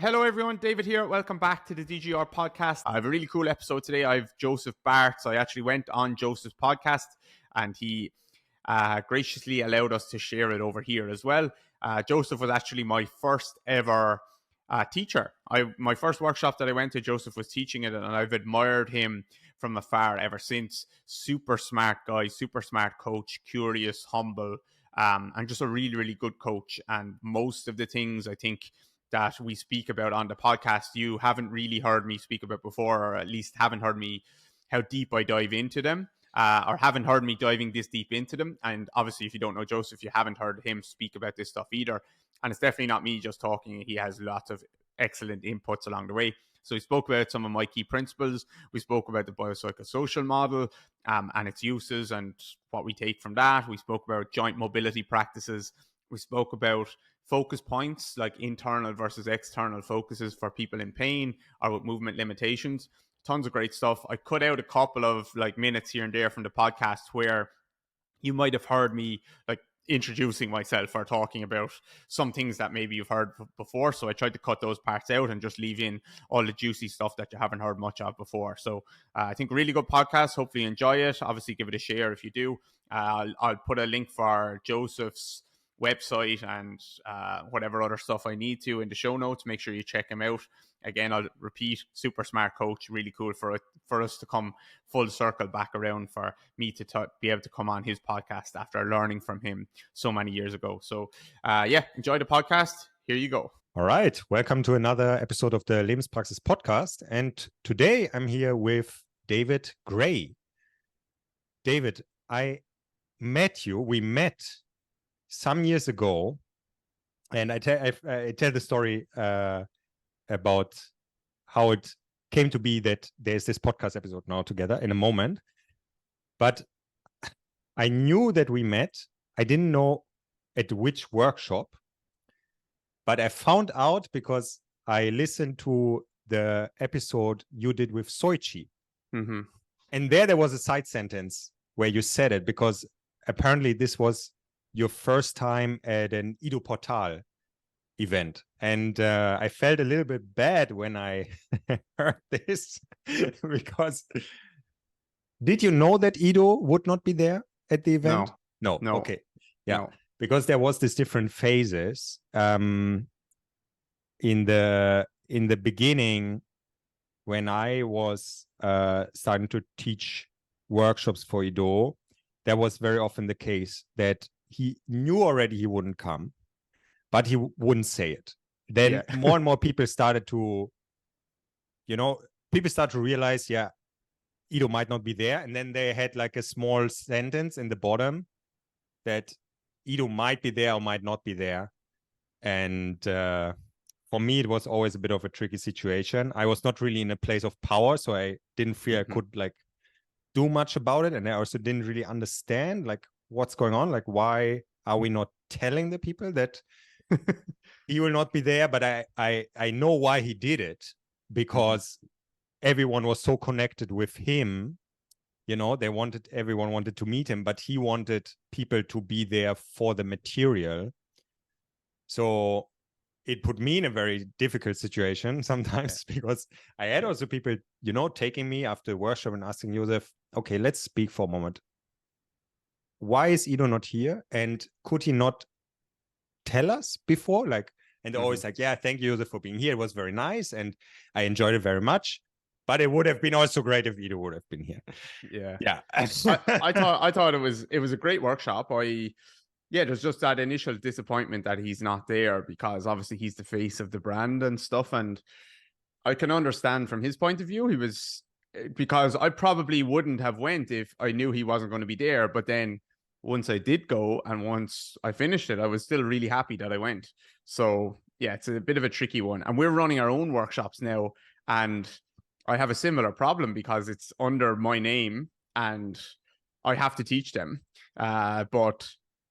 Hello everyone, David here. Welcome back to the DGR podcast. I have a really cool episode today. I have Joseph Bartz. I actually went on Joseph's podcast and he graciously allowed us to share it over here as well. Joseph was actually my first ever teacher. My first workshop that I went to, Joseph was teaching it, and I've admired him from afar ever since. Super smart guy, super smart coach, curious, humble, and just a really, really good coach. And most of the things I think that we speak about on the podcast, you haven't really heard me speak about before, or at least haven't heard me how deep I dive into them, or haven't heard me diving this deep into them. And obviously, if you don't know Joseph, you haven't heard him speak about this stuff either. And it's definitely not me just talking. He has lots of excellent inputs along the way. So we spoke about some of my key principles. We spoke about the bio-psychosocial model and its uses and what we take from that. We spoke about joint mobility practices. We spoke about focus points, like internal versus external focuses for people in pain or with movement limitations. Tons of great stuff. I cut out a couple of minutes here and there from the podcast where you might have heard me introducing myself or talking about some things that maybe you've heard before. So I tried to cut those parts out and just leave in all the juicy stuff that you haven't heard much of before. So I think really good podcast. Hopefully you enjoy it. Obviously give it a share if you do. I'll put a link for Joseph's website and whatever other stuff I need to in the show notes. Make sure you check him out. Again, I'll repeat, super smart coach, really cool for us to come full circle back around for me to be able to come on his podcast after learning from him so many years ago. So enjoy the podcast. Here you go. All right. Welcome to another episode of the Lebenspraxis podcast. And today I'm here with David Grey. David, we met some years ago, and I tell the story about how it came to be that there's this podcast episode now together in a moment. But I knew that we met. I didn't know at which workshop, but I found out because I listened to the episode you did with Soichi. Mm-hmm. And there was a side sentence where you said it, because apparently this was your first time at an Ido Portal event. And I felt a little bit bad when I heard this, because did you know that Ido would not be there at the event? No. Okay. Yeah. No. Because there was this different phases. In the beginning, when I was starting to teach workshops for Ido, that was very often the case that he knew already he wouldn't come, but he wouldn't say it. Then more and more people started to, realize, Ido might not be there. And then they had like a small sentence in the bottom that Ido might be there or might not be there. And for me, it was always a bit of a tricky situation. I was not really in a place of power, so I didn't feel I could do much about it. And I also didn't really understand what's going on. Why are we not telling the people that he will not be there? But I know why he did it, because everyone was so connected with him. Everyone wanted to meet him, but he wanted people to be there for the material. So it put me in a very difficult situation sometimes, because I had also people, taking me after the workshop and asking Joseph, okay, let's speak for a moment. Why is Ido not here? And could he not tell us before? And they're always thank you, Joseph, for being here. It was very nice. And I enjoyed it very much. But it would have been also great if Ido would have been here. Yeah. I thought it was a great workshop. There's just that initial disappointment that he's not there, because obviously he's the face of the brand and stuff. And I can understand from his point of view, because I probably wouldn't have went if I knew he wasn't going to be there. But then once I did go and once I finished it, I was still really happy that I went. So it's a bit of a tricky one. And we're running our own workshops now, and I have a similar problem because it's under my name and I have to teach them. But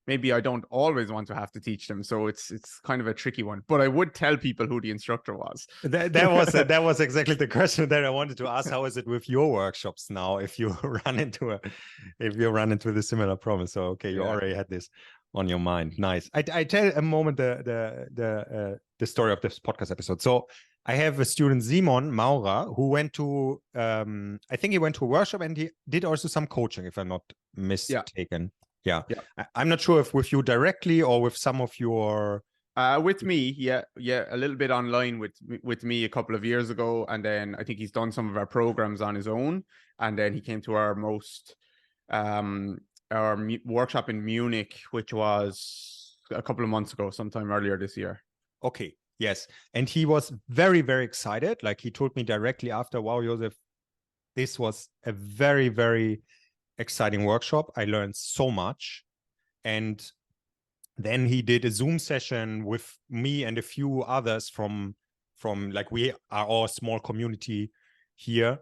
maybe I don't always want to have to teach them. So it's kind of a tricky one, but I would tell people who the instructor was. That was exactly the question that I wanted to ask. How is it with your workshops now? If you run into the similar problem. So, okay, you already had this. on your mind. Nice. I tell a moment the story of this podcast episode. So I have a student, Simon Maurer, who went to I think he went to a workshop and he did also some coaching, if I'm not mistaken. Yeah. I'm not sure if with you directly or with some of your with me, a little bit online with me a couple of years ago, and then I think he's done some of our programs on his own, and then he came to our workshop in Munich, which was a couple of months ago, sometime earlier this year. Okay, yes, and he was very, very excited. Like he told me directly after, "Wow, Joseph, this was a very, very exciting workshop. I learned so much," and then he did a Zoom session with me and a few others from like, we are all a small community here,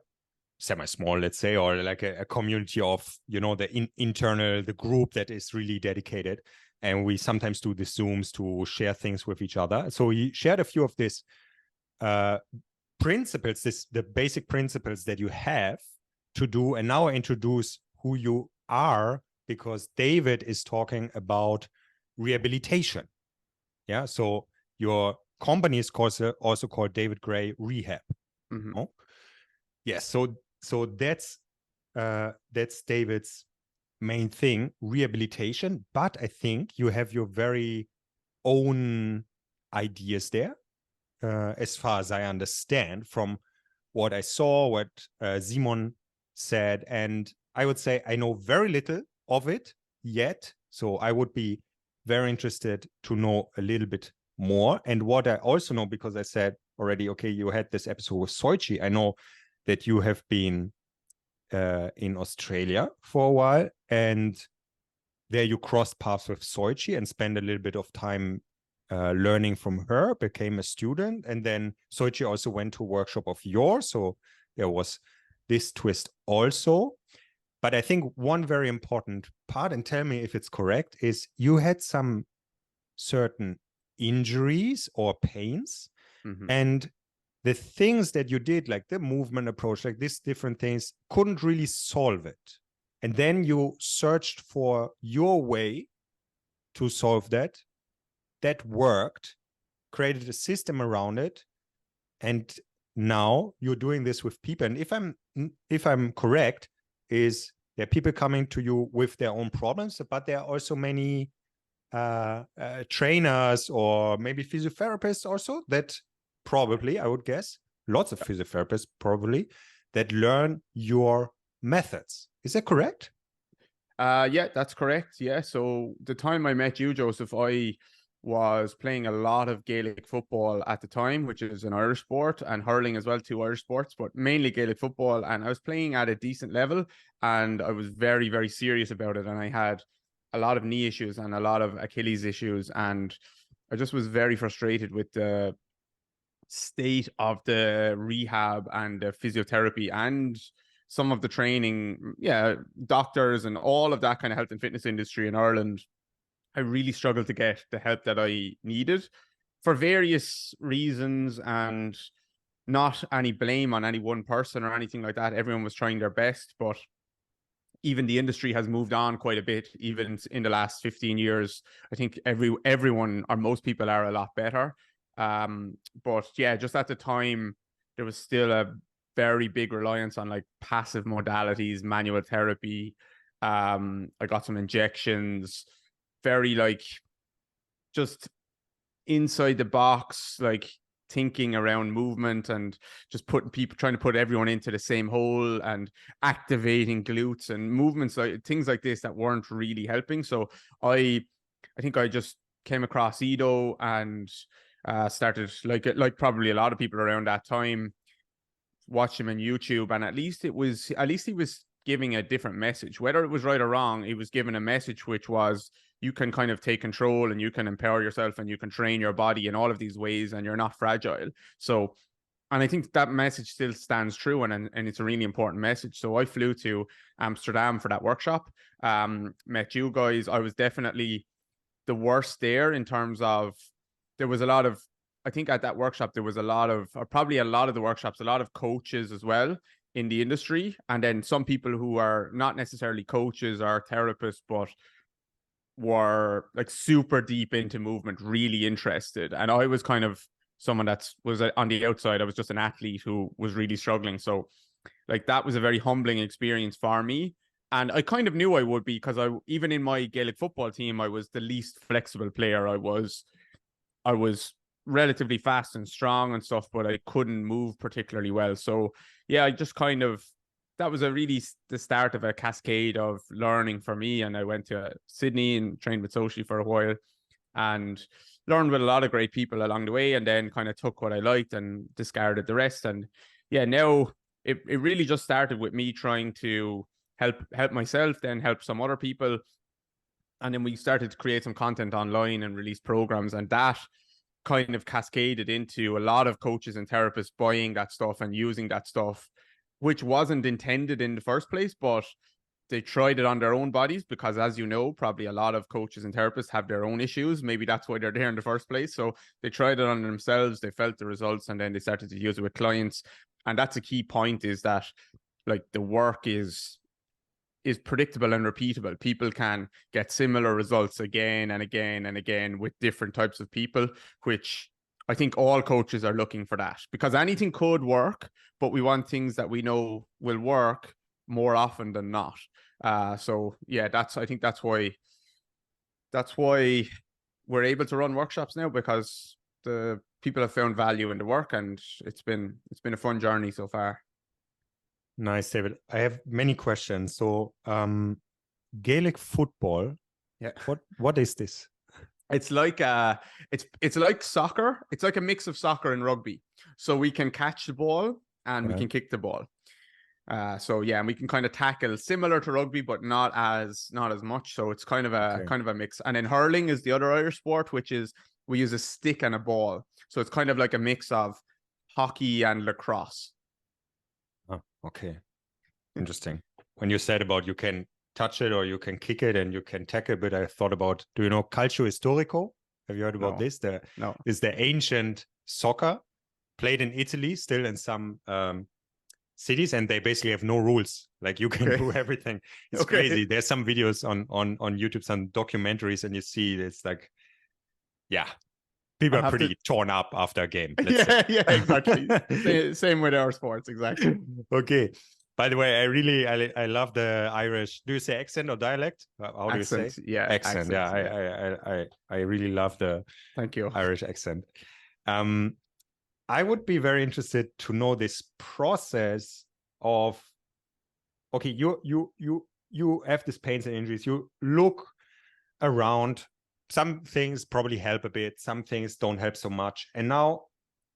semi-small, let's say, or like a community of, the group that is really dedicated. And we sometimes do the Zooms to share things with each other. So he shared a few of these principles, the basic principles that you have to do. And now I introduce who you are, because David is talking about rehabilitation. Yeah. So your company is also called David Grey Rehab. Mm-hmm. Oh? Yes. So that's David's main thing, rehabilitation. But I think you have your very own ideas there, as far as I understand from what I saw, what Simon said. And I would say I know very little of it yet. So I would be very interested to know a little bit more. And what I also know, because I said already, okay, you had this episode with Soichi. I know that you have been in Australia for a while, and there you crossed paths with Soichi and spent a little bit of time learning from her, became a student, and then Soichi also went to a workshop of yours. So there was this twist also. But I think one very important part, and tell me if it's correct, is you had some certain injuries or pains, and the things that you did, like the movement approach, like these different things, couldn't really solve it. And then you searched for your way to solve that. That worked, created a system around it, and now you're doing this with people. And if I'm correct, is there are people coming to you with their own problems, but there are also many trainers or maybe physiotherapists also that probably, I would guess, lots of physiotherapists probably, that learn your methods. Is that correct? Yeah, that's correct. Yeah. So the time I met you, Joseph, I was playing a lot of Gaelic football at the time, which is an Irish sport, and hurling as well, 2 Irish sports, but mainly Gaelic football. And I was playing at a decent level, and I was very, very serious about it. And I had a lot of knee issues and a lot of Achilles issues. And I just was very frustrated with the state of the rehab and the physiotherapy and some of the training, doctors and all of that kind of health and fitness industry in Ireland. I really struggled to get the help that I needed for various reasons, and not any blame on any one person or anything like that. Everyone was trying their best, but even the industry has moved on quite a bit, even in the last 15 years. I think everyone or most people are a lot better. But yeah, just at the time, there was still a very big reliance on like passive modalities, manual therapy. I got some injections, very like just inside the box, like thinking around movement, and just trying to put everyone into the same hole, and activating glutes and movements, like things like this that weren't really helping. So I think I just came across Ido and started, like probably a lot of people around that time, watch him on YouTube, and at least he was giving a different message. Whether it was right or wrong, he was giving a message which was, you can kind of take control and you can empower yourself and you can train your body in all of these ways and you're not fragile. So, and I think that message still stands true, and it's a really important message. So I flew to Amsterdam for that workshop, met you guys. I was definitely the worst there in terms of, there was a lot of, I think at that workshop, there was a lot of, or probably a lot of the workshops, a lot of coaches as well in the industry. And then some people who are not necessarily coaches or therapists, but were like super deep into movement, really interested. And I was kind of someone that was on the outside. I was just an athlete who was really struggling. So like that was a very humbling experience for me. And I kind of knew I would be, because even in my Gaelic football team, I was the least flexible player. I was relatively fast and strong and stuff, but I couldn't move particularly well. So yeah, I just kind of, that was the start of a cascade of learning for me. And I went to Sydney and trained with Sochi for a while and learned with a lot of great people along the way, and then kind of took what I liked and discarded the rest. And yeah, now it really just started with me trying to help myself, then help some other people. And then we started to create some content online and release programs, and that kind of cascaded into a lot of coaches and therapists buying that stuff and using that stuff, which wasn't intended in the first place, but they tried it on their own bodies, because as you know, probably a lot of coaches and therapists have their own issues. Maybe that's why they're there in the first place. So they tried it on themselves, they felt the results, and then they started to use it with clients. And that's a key point, is that like the work is predictable and repeatable. People can get similar results again and again and again with different types of people, which I think all coaches are looking for that, because anything could work, but we want things that we know will work more often than not. So yeah, I think that's why we're able to run workshops now, because the people have found value in the work, and it's been a fun journey so far. Nice, David. I have many questions. So, Gaelic football. Yeah. What is this? It's like it's like soccer. It's like a mix of soccer and rugby. So we can catch the ball and we can kick the ball. So yeah, and we can kind of tackle similar to rugby, but not as much. So it's kind of a mix. And then hurling is the other Irish sport, which is we use a stick and a ball. So it's kind of like a mix of hockey and lacrosse. Oh, okay. Interesting. When you said about you can touch it or you can kick it and you can tackle it, I thought about, do you know calcio storico? Have you heard about this? No. It's the ancient soccer played in Italy, still in some cities, and they basically have no rules. Like you can do everything. It's crazy. There's some videos on YouTube, some documentaries, and you see it's like, yeah, people are pretty torn up after a game. Yeah, exactly. Same with our sports, exactly. Okay. By the way, I love the Irish. Do you say accent or dialect? How do you say? Yeah, accent. Yeah, I really love the Thank you Irish accent. I would be very interested to know this process of, okay, you have these pains and injuries. You look around. Some things probably help a bit. Some things don't help so much. And now,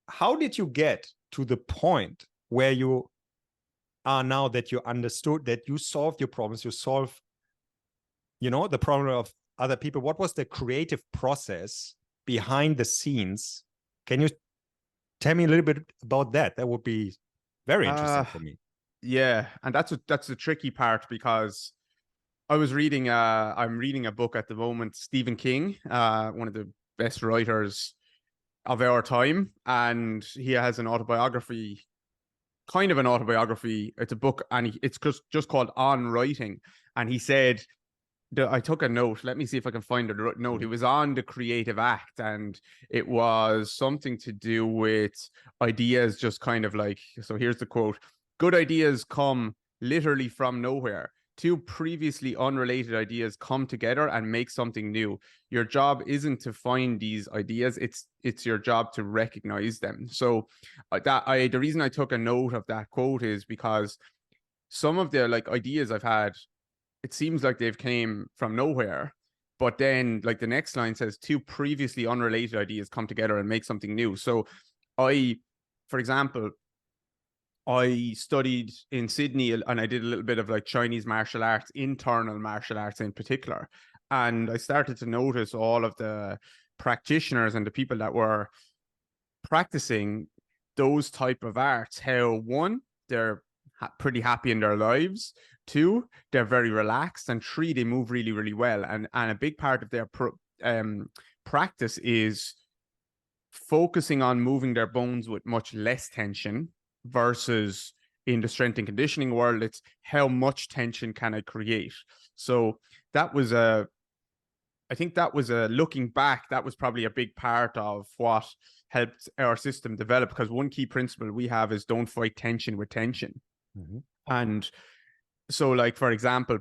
how did you get to the point where you are now, that you understood that you solved your problems, you solve, the problem of other people? What was the creative process behind the scenes? Can you tell me a little bit about that? That would be very interesting for me. Yeah, and that's the tricky part, because I'm reading a book at the moment, Stephen King, one of the best writers of our time, and he has an autobiography. It's a book, and it's just called On Writing. And he said, I took a note. Let me see if I can find the note. It was on the creative act, and it was something to do with ideas, just kind of like, so here's the quote: "Good ideas come literally from nowhere. Two previously unrelated ideas come together and make something new. Your job isn't to find these ideas, it's your job to recognize them." So the reason I took a note of that quote is because some of the like ideas I've had, it seems like they've came from nowhere, but then like the next line says two previously unrelated ideas come together and make something new. So for example, I studied in Sydney, and I did a little bit of like Chinese martial arts, internal martial arts in particular. And I started to notice all of the practitioners and the people that were practicing those type of arts, how one, they're pretty happy in their lives. Two, they're very relaxed. And three, they move really, really well. And a big part of their practice is focusing on moving their bones with much less tension, versus in the strength and conditioning world, it's how much tension can I create. So that was I think that was looking back, that was probably a big part of what helped our system develop, because one key principle we have is don't fight tension with tension. Mm-hmm. And so, like, for example,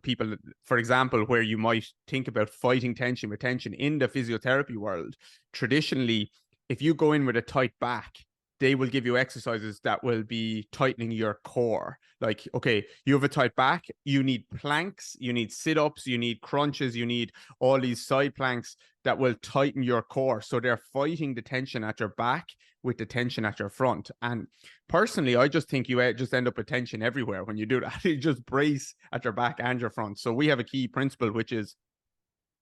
where you might think about fighting tension with tension in the physiotherapy world, traditionally, if you go in with a tight back, they will give you exercises that will be tightening your core. Like, okay, you have a tight back, you need planks, you need sit-ups, you need crunches, you need all these side planks that will tighten your core. So they're fighting the tension at your back with the tension at your front. And personally, I just think you just end up with tension everywhere when you do that. You just brace at your back and your front. So we have a key principle, which is,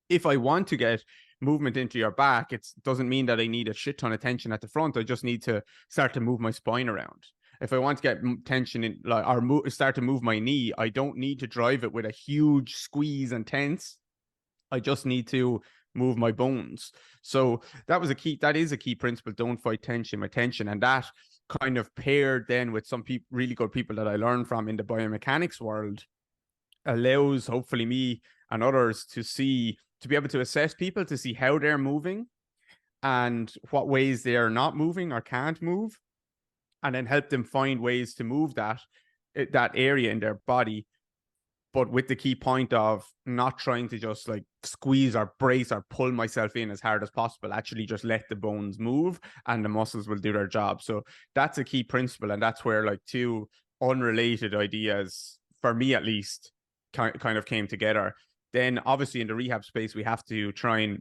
if I want to get movement into your back, it doesn't mean that I need a shit ton of tension at the front. I just need to start to move my spine around. If I want to get tension in, like, or start to move my knee, I don't need to drive it with a huge squeeze and tense. I just need to move my bones. So that is a key principle. Don't fight tension with tension. And that kind of paired then with some really good people that I learned from in the biomechanics world allows hopefully me and others to be able to assess people, to see how they're moving and what ways they are not moving or can't move, and then help them find ways to move that area in their body, but with the key point of not trying to just like squeeze or brace or pull myself in as hard as possible. Actually just let the bones move and the muscles will do their job. So that's a key principle, and that's where like two unrelated ideas, for me at least, kind of came together. Then obviously in the rehab space, we have to try and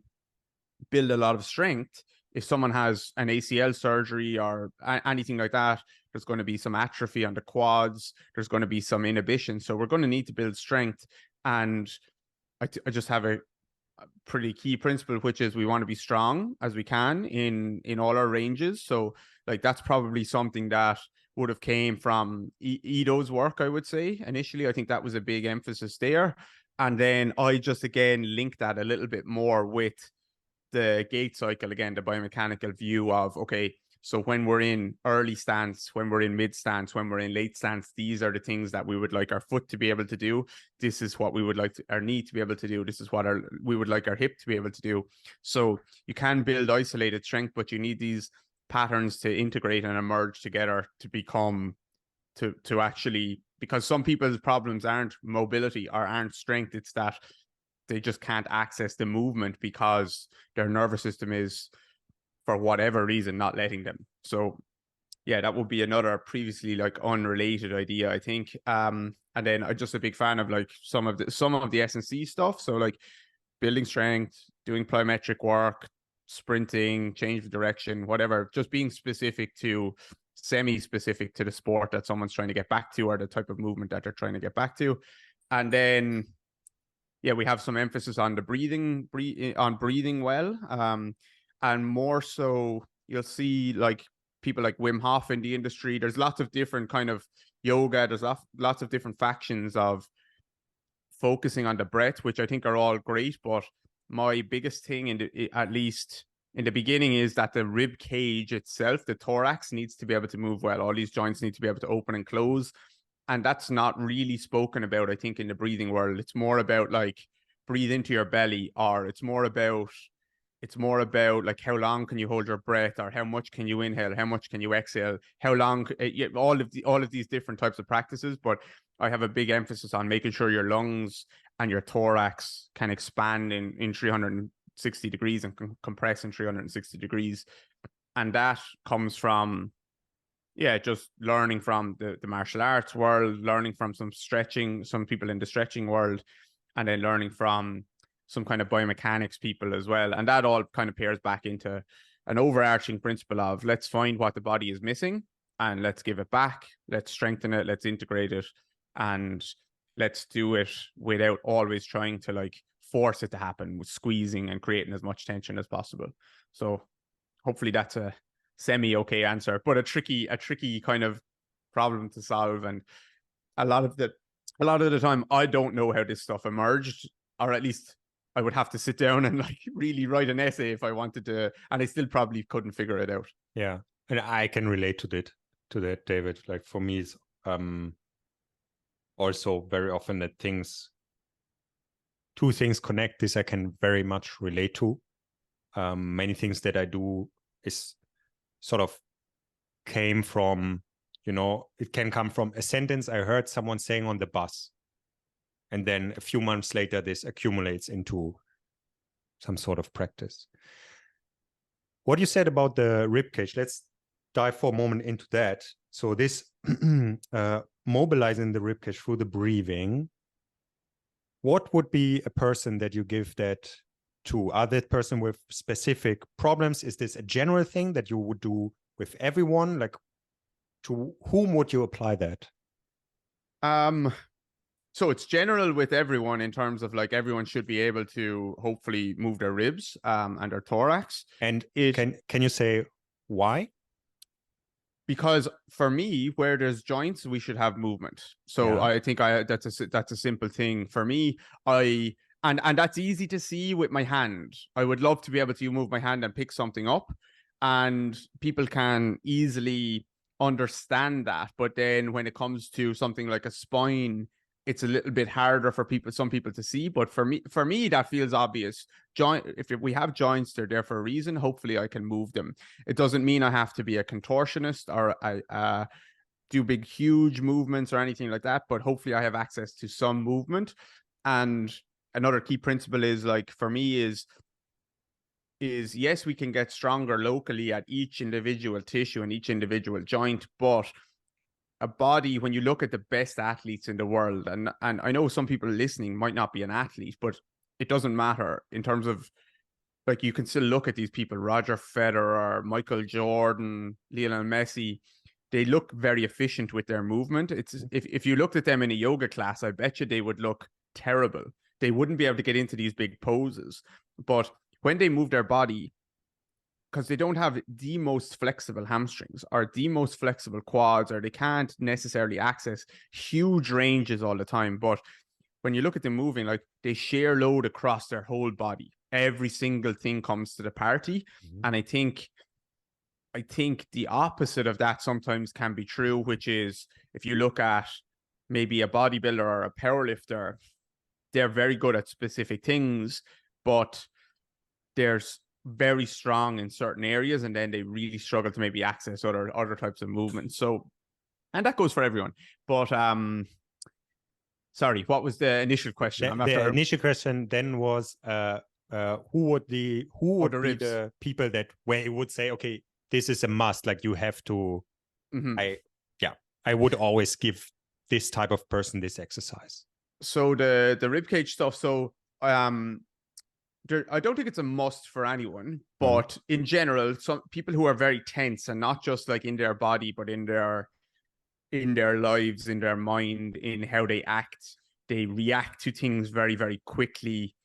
build a lot of strength. If someone has an ACL surgery or anything like that, there's going to be some atrophy on the quads. There's going to be some inhibition. So we're going to need to build strength. And I just have a pretty key principle, which is we want to be strong as we can in all our ranges. So like that's probably something that would have came from Ido's work, I would say. Initially, I think that was a big emphasis there. And then I just, again, linked that a little bit more with the gait cycle, again, the biomechanical view of, okay, so when we're in early stance, when we're in mid stance, when we're in late stance, these are the things that we would like our foot to be able to do. This is what we would like our knee to be able to do. This is what we would like our hip to be able to do. So you can build isolated strength, but you need these patterns to integrate and emerge together to become, to actually, because some people's problems aren't mobility or aren't strength. It's that they just can't access the movement because their nervous system is, for whatever reason, not letting them. So yeah, that would be another previously like unrelated idea, I think. And then I'm just a big fan of like some of the S&C stuff. So like building strength, doing plyometric work, sprinting, change of direction, whatever, just being semi-specific to the sport that someone's trying to get back to or the type of movement that they're trying to get back to. And then yeah, we have some emphasis on the breathing well. And more so, you'll see like people like Wim Hof in the industry. There's lots of different kind of yoga. There's lots of different factions of focusing on the breath, which I think are all great. But my biggest thing, at least in the beginning, is that the rib cage itself, the thorax, needs to be able to move well. All these joints need to be able to open and close. And that's not really spoken about, I think, in the breathing world. It's more about like breathe into your belly, or it's more about like how long can you hold your breath, or how much can you inhale, how much can you exhale, how long, all of these different types of practices. But I have a big emphasis on making sure your lungs and your thorax can expand in 360 degrees and compress in 360 degrees. And that comes from just learning from the martial arts world, learning from some people in the stretching world, and then learning from some kind of biomechanics people as well. And that all kind of pairs back into an overarching principle of let's find what the body is missing and let's give it back. Let's strengthen it. Let's integrate it. And let's do it without always trying to like force it to happen with squeezing and creating as much tension as possible. So hopefully that's a semi-okay answer, but a tricky kind of problem to solve. And a lot of the time I don't know how this stuff emerged, or at least I would have to sit down and like really write an essay if I wanted to, and I still probably couldn't figure it out. Yeah, and I can relate to that, David. Like for me, it's also very often that things two things connect. This I can very much relate to. Many things that I do is sort of came from, it can come from a sentence I heard someone saying on the bus. And then a few months later, this accumulates into some sort of practice. What you said about the ribcage, let's dive for a moment into that. So this mobilizing the ribcage through the breathing, what would be a person that you give that to? Are that person with specific problems? Is this a general thing that you would do with everyone? Like, to whom would you apply that? So it's general with everyone in terms of like everyone should be able to hopefully move their ribs and their thorax. And can you say why? Because for me, where there's joints, we should have movement. So I think that's a simple thing for me. And that's easy to see with my hand. I would love to be able to move my hand and pick something up, and people can easily understand that. But then when it comes to something like a spine, it's a little bit harder for some people to see. But for me, that feels obvious. If we have joints, they're there for a reason. Hopefully I can move them. It doesn't mean I have to be a contortionist or I do big, huge movements or anything like that. But hopefully I have access to some movement. And another key principle is, like, for me is yes, we can get stronger locally at each individual tissue and each individual joint, but a body, when you look at the best athletes in the world, and I know some people listening might not be an athlete, but it doesn't matter in terms of, like, you can still look at these people, Roger Federer, Michael Jordan, Lionel Messi, they look very efficient with their movement. It's if you looked at them in a yoga class, I bet you they would look terrible. They wouldn't be able to get into these big poses. But when they move their body, because they don't have the most flexible hamstrings or the most flexible quads, or they can't necessarily access huge ranges all the time. But when you look at them moving, like, they share load across their whole body. Every single thing comes to the party. Mm-hmm. And I think the opposite of that sometimes can be true, which is if you look at maybe a bodybuilder or a powerlifter, they're very good at specific things, but there's very strong in certain areas, and then they really struggle to maybe access other types of movements. So, and that goes for everyone. But sorry, what was the initial question? The initial question then was who would be the people that where you would say, okay, this is a must, like you have to. Mm-hmm. I would always give this type of person this exercise. So the ribcage stuff. So I don't think it's a must for anyone, but in general, some people who are very tense, and not just like in their body, but in their lives, in their mind, in how they act, they react to things very, very quickly.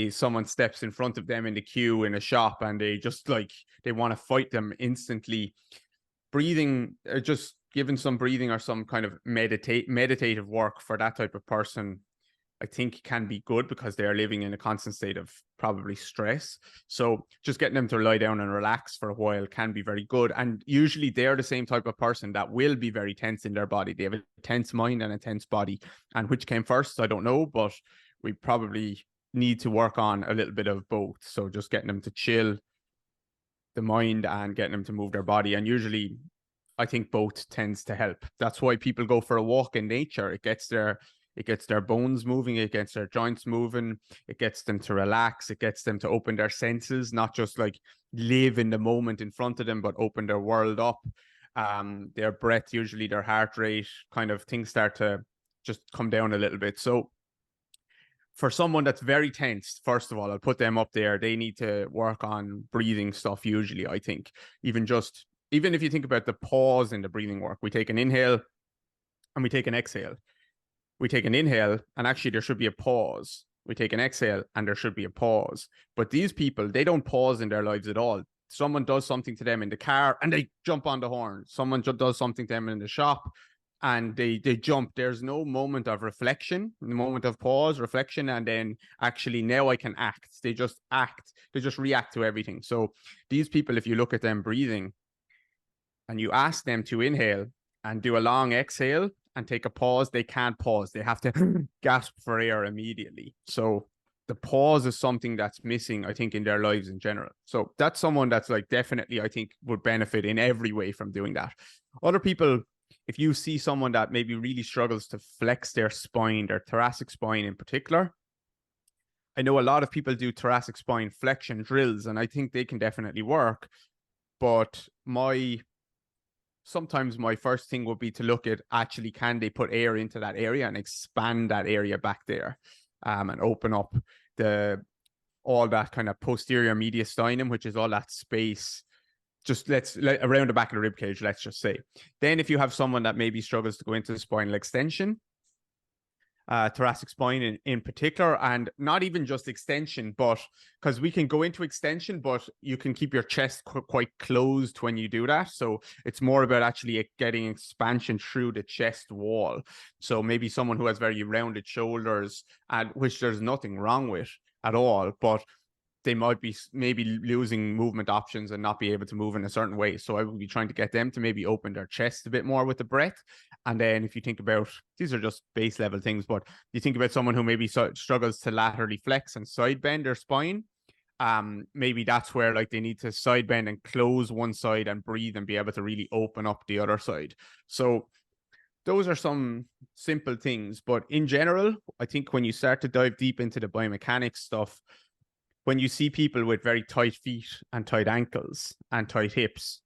Someone steps in front of them in the queue in a shop, and they just they want to fight them instantly. Breathing, just giving some breathing or some kind of meditative work for that type of person, I think can be good, because they are living in a constant state of probably stress. So just getting them to lie down and relax for a while can be very good. And usually they're the same type of person that will be very tense in their body. They have a tense mind and a tense body. And which came first, I don't know, but we probably need to work on a little bit of both. So just getting them to chill the mind and getting them to move their body. And usually I think both tends to help. That's why people go for a walk in nature. It gets their bones moving, it gets their joints moving, it gets them to relax, it gets them to open their senses, not just like live in the moment in front of them, but open their world up. Their breath, usually their heart rate, kind of things start to just come down a little bit. So for someone that's very tense, first of all, I'll put them up there. They need to work on breathing stuff usually, I think. Even if you think about the pause in the breathing work, we take an inhale and we take an exhale. We take an inhale and actually there should be a pause. We take an exhale and there should be a pause. But these people, they don't pause in their lives at all. Someone does something to them in the car and they jump on the horn. Someone does something to them in the shop and they jump. There's no moment of reflection, the moment of pause, reflection, and then actually now I can act. They just act. They just react to everything. So these people, if you look at them breathing and you ask them to inhale and do a long exhale and take a pause, they can't pause. They have to gasp for air immediately. So the pause is something that's missing, I think, in their lives in general. So that's someone that's like definitely, I think, would benefit in every way from doing that. Other people, if you see someone that maybe really struggles to flex their spine, their thoracic spine in particular, I know a lot of people do thoracic spine flexion drills, and I think they can definitely work. But sometimes my first thing would be to look at actually, can they put air into that area and expand that area back there, and open up all that kind of posterior mediastinum, which is all that space just around the back of the rib cage, let's just say. Then if you have someone that maybe struggles to go into the spinal extension, thoracic spine in particular, and not even just extension, but because we can go into extension, but you can keep your chest quite closed when you do that. So it's more about actually getting expansion through the chest wall. So maybe someone who has very rounded shoulders, and which there's nothing wrong with at all, but they might be maybe losing movement options and not be able to move in a certain way. So I would be trying to get them to maybe open their chest a bit more with the breath. And then if you think about, these are just base level things, but you think about someone who maybe struggles to laterally flex and side bend their spine, maybe that's where like they need to side bend and close one side and breathe and be able to really open up the other side. So those are some simple things. But in general, I think when you start to dive deep into the biomechanics stuff, when you see people with very tight feet and tight ankles and tight hips,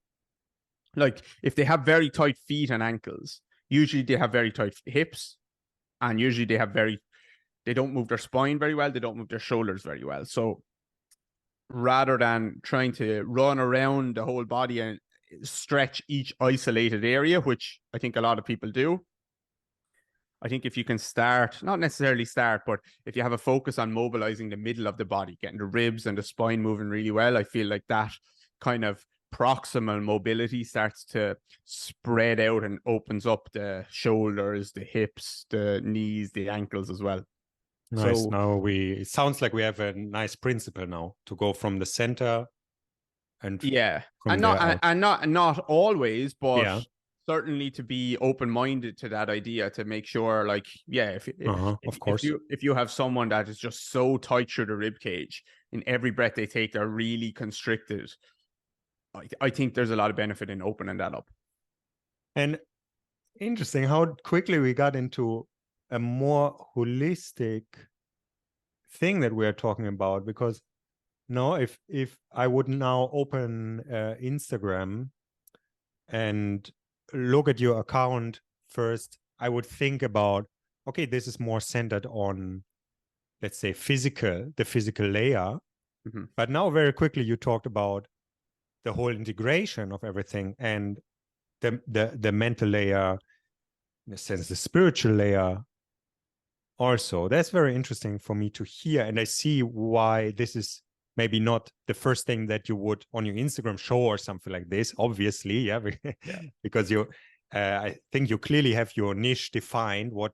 like if they have very tight feet and ankles, usually they have very tight hips, and usually they don't move their spine very well. They don't move their shoulders very well. So rather than trying to run around the whole body and stretch each isolated area, which I think a lot of people do, I think if you can not necessarily start, but if you have a focus on mobilizing the middle of the body, getting the ribs and the spine moving really well, I feel like that kind of proximal mobility starts to spread out and opens up the shoulders, the hips, the knees, the ankles as well. Nice. So now it sounds like we have a nice principle now to go from the center and not always, but certainly to be open-minded to that idea, to make sure, like, if you have someone that is just so tight through the rib cage, in every breath they take, they're really constricted, I think there's a lot of benefit in opening that up. And interesting how quickly we got into a more holistic thing that we're talking about, because if I would now open Instagram and look at your account first, I would think about, okay, this is more centered on, let's say, the physical layer. Mm-hmm. But now very quickly you talked about the whole integration of everything and the mental layer, in a sense, the spiritual layer also. That's very interesting for me to hear. And I see why this is maybe not the first thing that you would on your Instagram show or something like this, obviously, because I think you clearly have your niche defined, what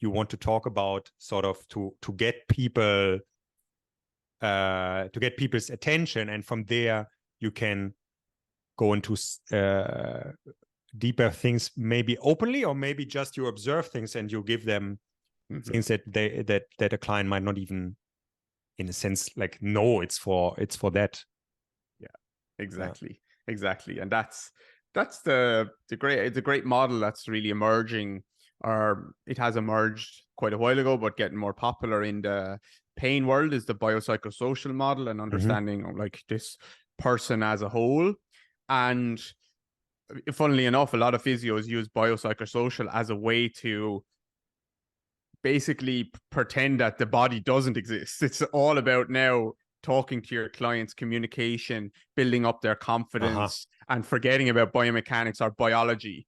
you want to talk about, sort of to get people's attention, and from there you can go into deeper things, maybe openly, or maybe just you observe things and you give them things that a client might not even, in a sense, like, no, it's for that. Exactly. And that's the great model that's really emerging, or it has emerged quite a while ago, but getting more popular in the pain world, is the biopsychosocial model, and understanding like this person as a whole. And funnily enough, a lot of physios use biopsychosocial as a way to basically pretend that the body doesn't exist. It's all about now talking to your clients, communication, building up their confidence, and forgetting about biomechanics or biology.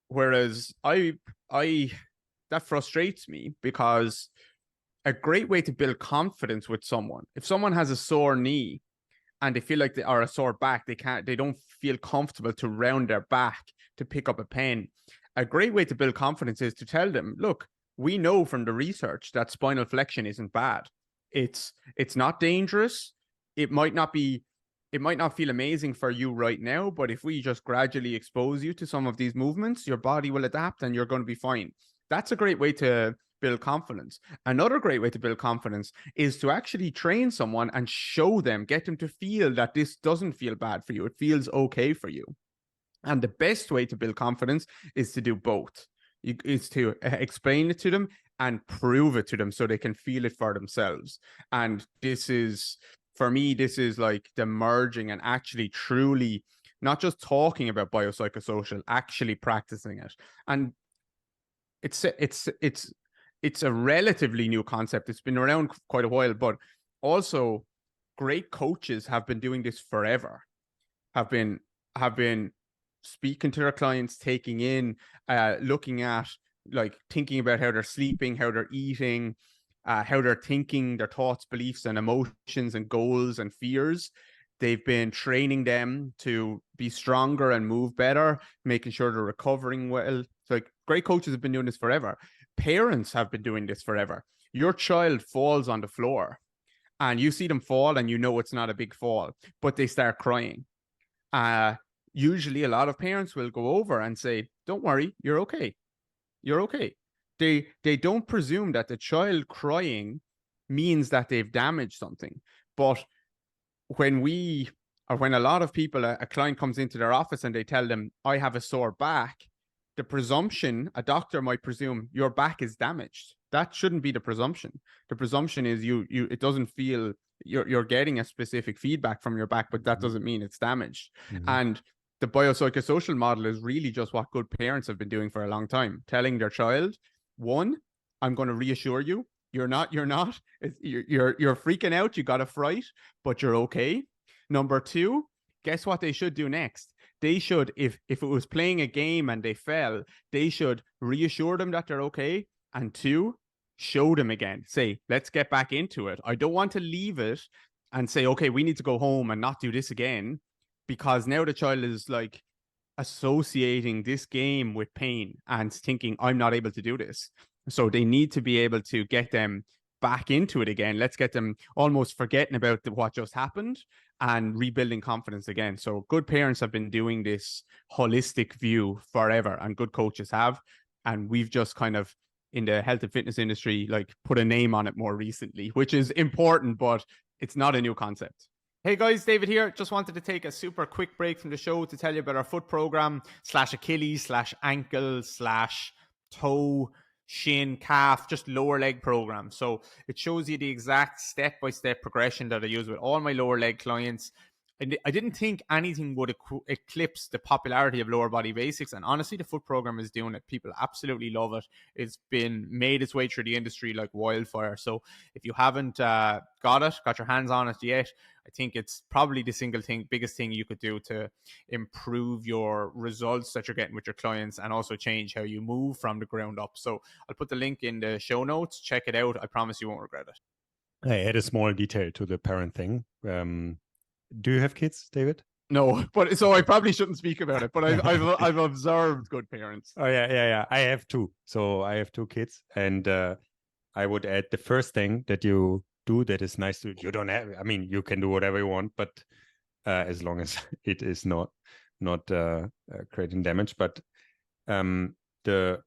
Whereas that frustrates me, because a great way to build confidence with someone, if someone has a sore knee and they feel like or a sore back, they don't feel comfortable to round their back to pick up a pen. A great way to build confidence is to tell them, look, we know from the research that spinal flexion isn't bad. It's not dangerous. It might not feel amazing for you right now, but if we just gradually expose you to some of these movements, your body will adapt and you're going to be fine. That's a great way to build confidence. Another great way to build confidence is to actually train someone and show them, get them to feel that this doesn't feel bad for you. It feels okay for you. And the best way to build confidence is to do both. Is to explain it to them and prove it to them so they can feel it for themselves. And this is, for me, this is like the merging and actually truly not just talking about biopsychosocial, actually practicing it. And it's a relatively new concept. It's been around quite a while, but also great coaches have been doing this forever. Have been speaking to their clients, taking in, looking at, like, thinking about how they're sleeping, how they're eating, how they're thinking, their thoughts, beliefs, and emotions, and goals and fears. They've been training them to be stronger and move better, making sure they're recovering well. So, like, great coaches have been doing this forever. Parents have been doing this forever. Your child falls on the floor and you see them fall and you know it's not a big fall, but they start crying. Usually a lot of parents will go over and say, don't worry, you're okay. You're okay. They don't presume that the child crying means that they've damaged something. But when a lot of people, a client comes into their office and they tell them, I have a sore back, the presumption, a doctor might presume your back is damaged. That shouldn't be the presumption. The presumption is it doesn't feel, you're getting a specific feedback from your back, but that doesn't mean it's damaged. And the biopsychosocial model is really just what good parents have been doing for a long time, telling their child, one, I'm going to reassure you, you're freaking out, you got a fright, but you're okay. Number two, guess what they should do next? They should, if it was playing a game and they fell, they should reassure them that they're okay. And two, show them again. Say, let's get back into it. I don't want to leave it and say, okay, we need to go home and not do this again, because now the child is like associating this game with pain and thinking, I'm not able to do this. So they need to be able to get them back into it again. Let's get them almost forgetting about what just happened and rebuilding confidence again. So good parents have been doing this holistic view forever, and good coaches have. And we've just kind of, in the health and fitness industry, like, put a name on it more recently, which is important, but it's not a new concept. Hey guys, David here. Just wanted to take a super quick break from the show to tell you about our foot program /Achilles/ankle/toe, shin, calf, just lower leg program. So it shows you the exact step-by-step progression that I use with all my lower leg clients. And I didn't think anything would eclipse the popularity of lower body basics. And honestly, the foot program is doing it. People absolutely love it. It's been made its way through the industry like wildfire. So if you haven't got your hands on it yet, I think it's probably the biggest thing you could do to improve your results that you're getting with your clients, and also change how you move from the ground up. So I'll put the link in the show notes. Check it out. I promise you won't regret it. I add a small detail to the parent thing. Do you have kids, David? No, but so I probably shouldn't speak about it. But I've observed good parents. Oh yeah. I have two. So I have two kids, and I would add the first thing that you do that is nice to. You don't have. I mean, you can do whatever you want, but as long as it is not creating damage. But the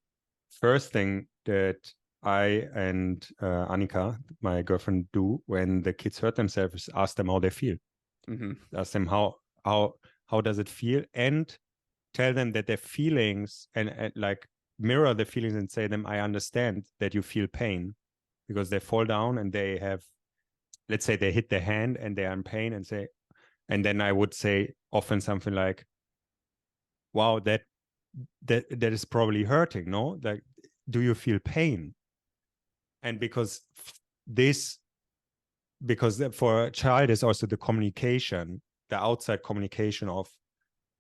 first thing that I and Annika, my girlfriend, do when the kids hurt themselves is ask them how they feel. Ask them how does it feel, and tell them that their feelings and like mirror the feelings and say to them, I understand that you feel pain, because they fall down and they have, let's say they hit their hand and they are in pain, and then I would say often something like, wow, that is probably hurting, no? Like, do you feel pain? And because for a child is also the communication, the outside communication of,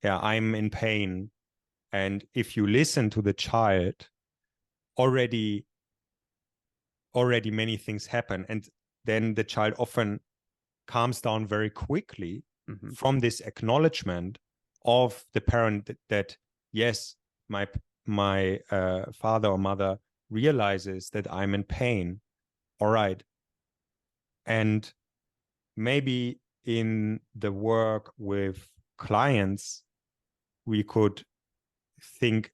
yeah, I'm in pain. And if you listen to the child, already many things happen. And then the child often calms down very quickly from this acknowledgement of the parent that yes, my father or mother realizes that I'm in pain. All right. And maybe in the work with clients, we could think,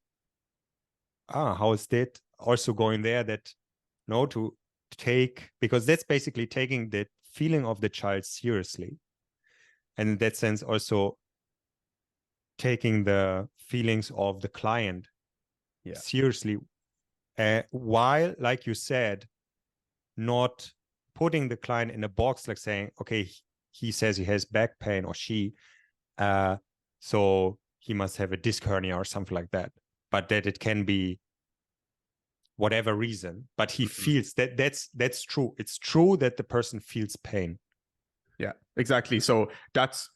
how is that also going there, that no, to take, because that's basically taking the feeling of the child seriously. And in that sense, also taking the feelings of the client seriously, while, like you said, not putting the client in a box, like saying, okay, he says he has back pain, or she, so he must have a disc hernia or something like that, but that it can be whatever reason, but he feels that that's true. It's true that the person feels pain. Yeah, exactly. So that's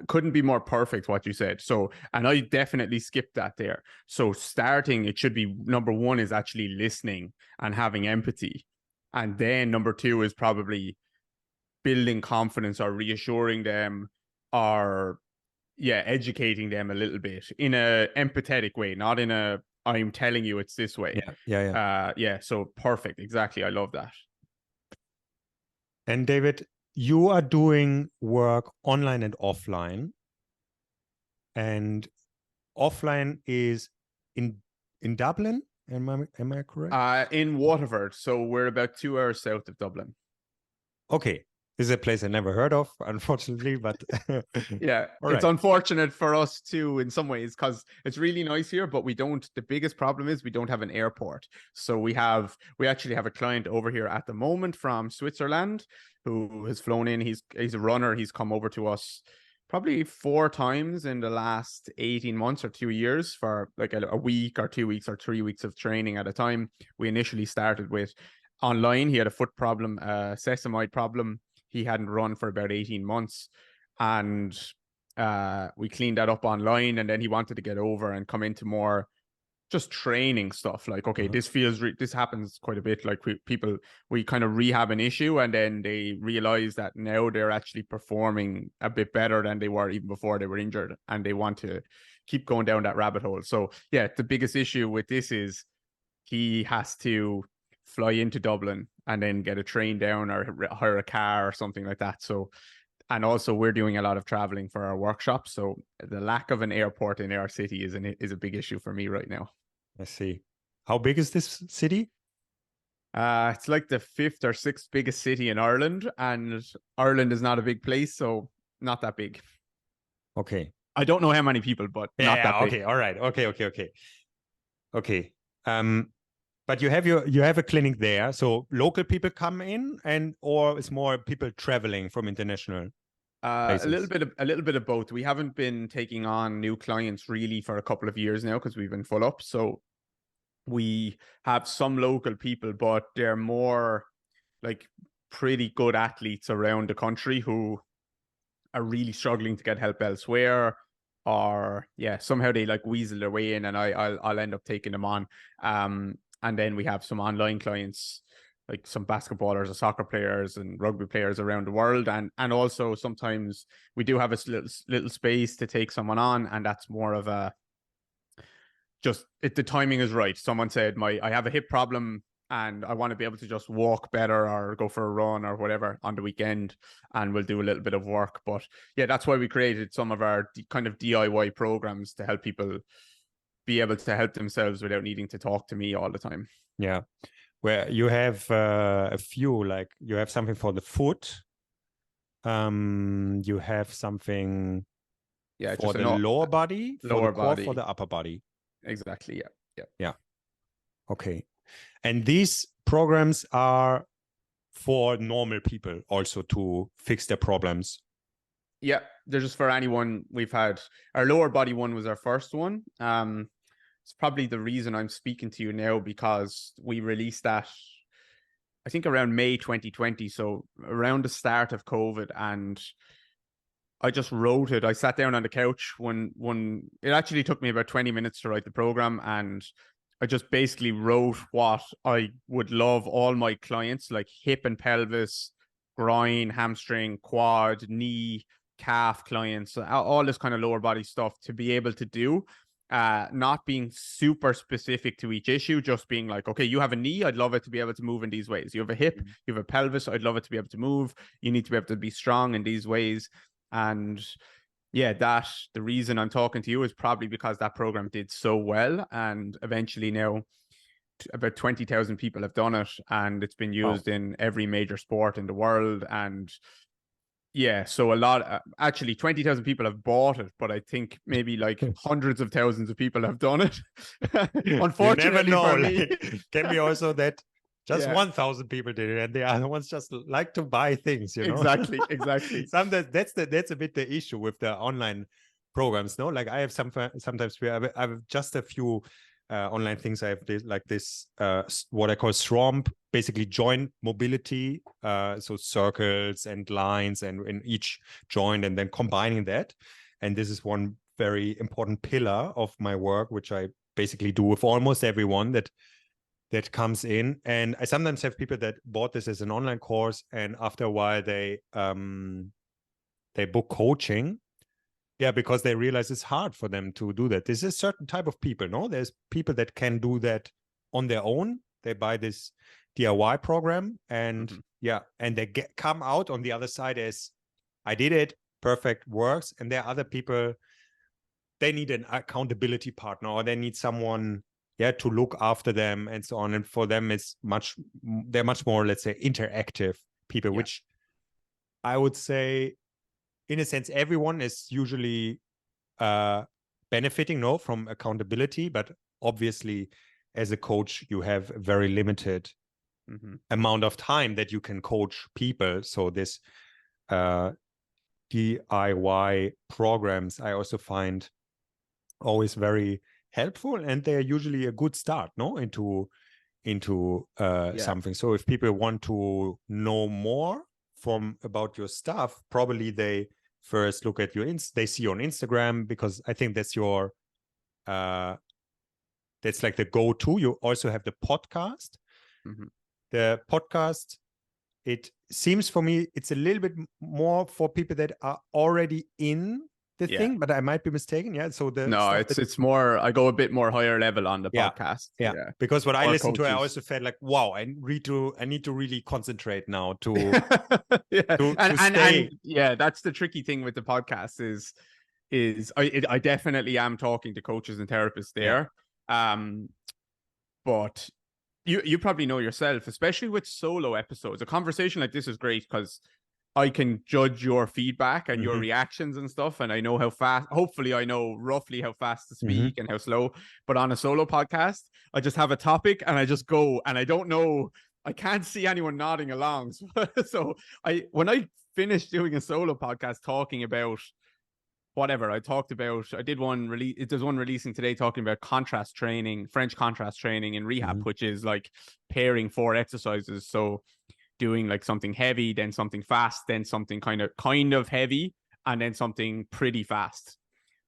couldn't be more perfect what you said. So, and I definitely skipped that there. So starting, it should be number one is actually listening and having empathy. And then number two is probably building confidence or reassuring them, or educating them a little bit in a empathetic way, not in a I'm telling you it's this way. So perfect. Exactly. I love that. And David, you are doing work online and offline, and offline is in Dublin. Am I correct? In Waterford. So we're about 2 hours south of Dublin. Okay. This is a place I never heard of, unfortunately, but yeah, it's unfortunate for us too in some ways, because it's really nice here, but the biggest problem is we don't have an airport. So we actually have a client over here at the moment from Switzerland who has flown in. He's a runner. He's come over to us probably 4 times in the last 18 months or 2 years for like a week or 2 weeks or 3 weeks of training at a time. We initially started with online. He had a foot problem, sesamoid problem. He hadn't run for about 18 months, and we cleaned that up online. And then he wanted to get over and come into more just training stuff. Like, okay, this happens quite a bit. Like we kind of rehab an issue, and then they realize that now they're actually performing a bit better than they were even before they were injured, and they want to keep going down that rabbit hole. So yeah, the biggest issue with this is he has to fly into Dublin and then get a train down or hire a car or something like that. So, and also we're doing a lot of traveling for our workshop. So the lack of an airport in our city is a big issue for me right now. I see. How big is this city? It's like the 5th or 6th biggest city in Ireland, and Ireland is not a big place, so not that big. Okay. I don't know how many people, but not that big. Okay. All right. Okay. But you have a clinic there, so local people come in, or it's more people traveling from international places? A little bit of both. We haven't been taking on new clients really for a couple of years now because we've been full up. So we have some local people, but they're more like pretty good athletes around the country who are really struggling to get help elsewhere, or somehow they like weasel their way in, and I'll end up taking them on. And then we have some online clients, like some basketballers or soccer players and rugby players around the world. And also sometimes we do have a little space to take someone on, and that's more of a the timing is right. Someone said, I have a hip problem and I want to be able to just walk better or go for a run or whatever on the weekend, and we'll do a little bit of work. But yeah, that's why we created some of our kind of DIY programs to help people be able to help themselves without needing to talk to me all the time. Yeah. Where you have a few, like you have something for the foot. You have something for the lower body, for the core, for the upper body. Exactly. Yeah. Okay. And these programs are for normal people also to fix their problems. Yeah, they're just for anyone. We've had our lower body one was our first one. It's probably the reason I'm speaking to you now, because we released that I think around May 2020, so around the start of COVID, and I just wrote it. I sat down on the couch when it actually took me about 20 minutes to write the program, and I just basically wrote what I would love all my clients, like hip and pelvis, groin, hamstring, quad, knee, calf clients, all this kind of lower body stuff to be able to do. Not being super specific to each issue, just being like, okay, you have a knee, I'd love it to be able to move in these ways. You have a hip, you have a pelvis, I'd love it to be able to move. You need to be able to be strong in these ways. And yeah, the reason I'm talking to you is probably because that program did so well. And eventually now about 20,000 people have done it, and it's been used in every major sport in the world. And yeah, so a lot, actually 20,000 people have bought it, but I think maybe like hundreds of thousands of people have done it. Unfortunately for me. Can be also that just Yeah. 1,000 people did it, and the other ones just like to buy things, you know. Exactly. Sometimes that's a bit the issue with the online programs, no? Like I have sometimes I have just a few online things. I have this what I call SROMP, basically joint mobility, so circles and lines and in each joint, and then combining that. And this is one very important pillar of my work, which I basically do with almost everyone that comes in. And I sometimes have people that bought this as an online course, and after a while they book coaching. Yeah, because they realize it's hard for them to do that. There's a certain type of people, no? There's people that can do that on their own. They buy this DIY program, and and they come out on the other side as, I did it, perfect, works. And there are other people, they need an accountability partner, or they need someone to look after them and so on. And for them, they're much more, let's say, interactive people, which I would say, in a sense, everyone is usually benefiting from accountability, but obviously as a coach, you have a very limited amount of time that you can coach people. So this DIY programs, I also find always very helpful, and they're usually a good start, into something. So if people want to know more about your stuff, probably they first look at they see you on Instagram, because I think that's your that's like the go-to. You also have the podcast. The podcast, it seems for me, it's a little bit more for people that are already in the thing, but I might be mistaken. Yeah. So it's more, I go a bit more higher level on the podcast. Yeah. Because what I listened to, I also felt like, wow, I need to really concentrate now to stay. And that's the tricky thing with the podcast is I definitely am talking to coaches and therapists there. But you probably know yourself, especially with solo episodes, a conversation like this is great because I can judge your feedback and your reactions and stuff. And I know how fast, hopefully I know roughly how fast to speak and how slow. But on a solo podcast, I just have a topic and I just go, and I don't know, I can't see anyone nodding along. So when I finished doing a solo podcast talking about whatever I talked about, I did one release. There's one releasing today talking about contrast training, French contrast training in rehab, which is like pairing 4 exercises. So doing like something heavy, then something fast, then something kind of heavy, and then something pretty fast,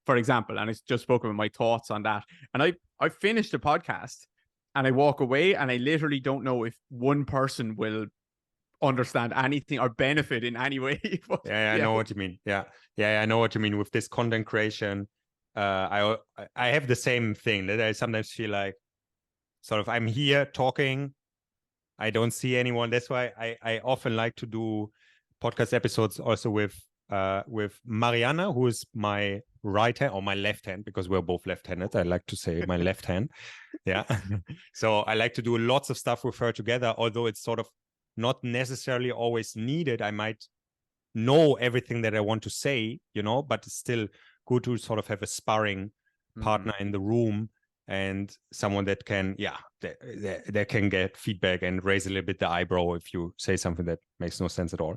for example. And I just spoke about my thoughts on that. And I finished the podcast and I walk away and I literally don't know if one person will understand anything or benefit in any way. But, I know what you mean. I know what you mean with this content creation. I have the same thing, that I sometimes feel like sort of I'm here talking, I don't see anyone. That's why I often like to do podcast episodes also with Mariana, who is my right hand or my left hand, because we're both left-handed. I like to say my left hand. Yeah. So I like to do lots of stuff with her together, although it's sort of not necessarily always needed. I might know everything that I want to say, but it's still good to sort of have a sparring partner in the room, and someone that can, that can get feedback and raise a little bit the eyebrow if you say something that makes no sense at all.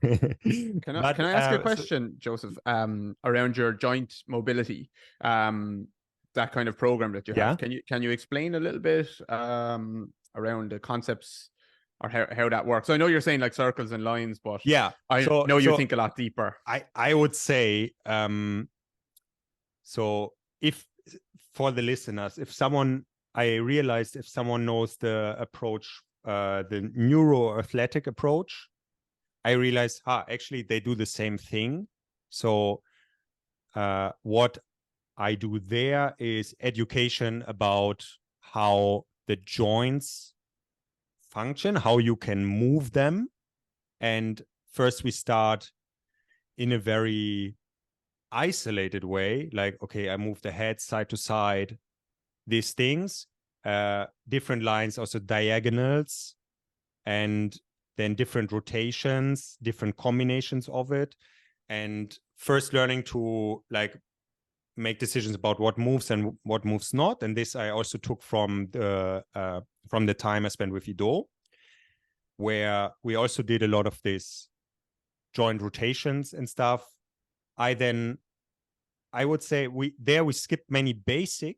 Can I ask a question, Joseph, around your joint mobility, that kind of program that you have? Can you explain a little bit around the concepts or how that works? I know you're saying like circles and lines, but I know you think a lot deeper. I would say, so if, for the listeners, if someone knows the approach, the neuroathletic approach, I realized, actually they do the same thing. So what I do there is education about how the joints function, how you can move them. And first we start in a very isolated way, like, okay, I move the head side to side, these things. different lines, also diagonals, and then different rotations, different combinations of it. And first learning to like make decisions about what moves and what moves not. And this I also took from the time I spent with Ido, where we also did a lot of this joint rotations and stuff. I would say we skipped many basic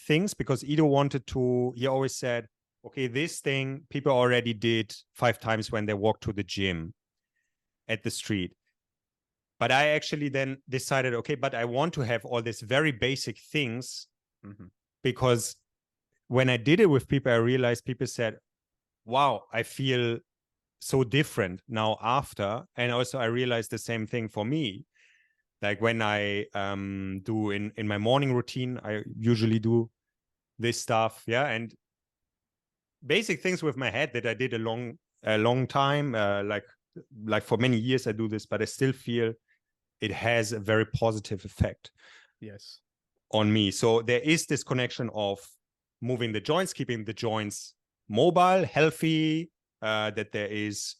things because Ido he always said, okay, this thing people already did 5 times when they walked to the gym at the street. But I actually then decided, okay, but I want to have all these very basic things because when I did it with people, I realized people said, wow, I feel so different now after. And also I realized the same thing for me. Like when I do in my morning routine, I usually do this stuff. Yeah. And basic things with my head that I did a long time, like for many years I do this, but I still feel it has a very positive effect on me. So there is this connection of moving the joints, keeping the joints mobile, healthy, that there is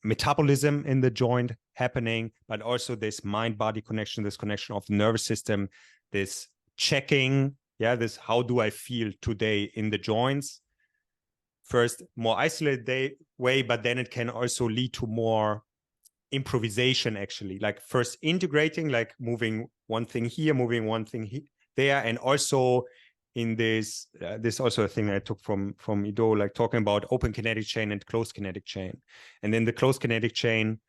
metabolism in the joint happening, but also this mind-body connection, this connection of the nervous system, this checking, this how do I feel today in the joints. First, more isolated way, but then it can also lead to more improvisation, actually, like first integrating, like moving one thing here, moving one thing there, and also in this also a thing I took from Ido, like talking about open kinetic chain and closed kinetic chain. And then the closed kinetic chain,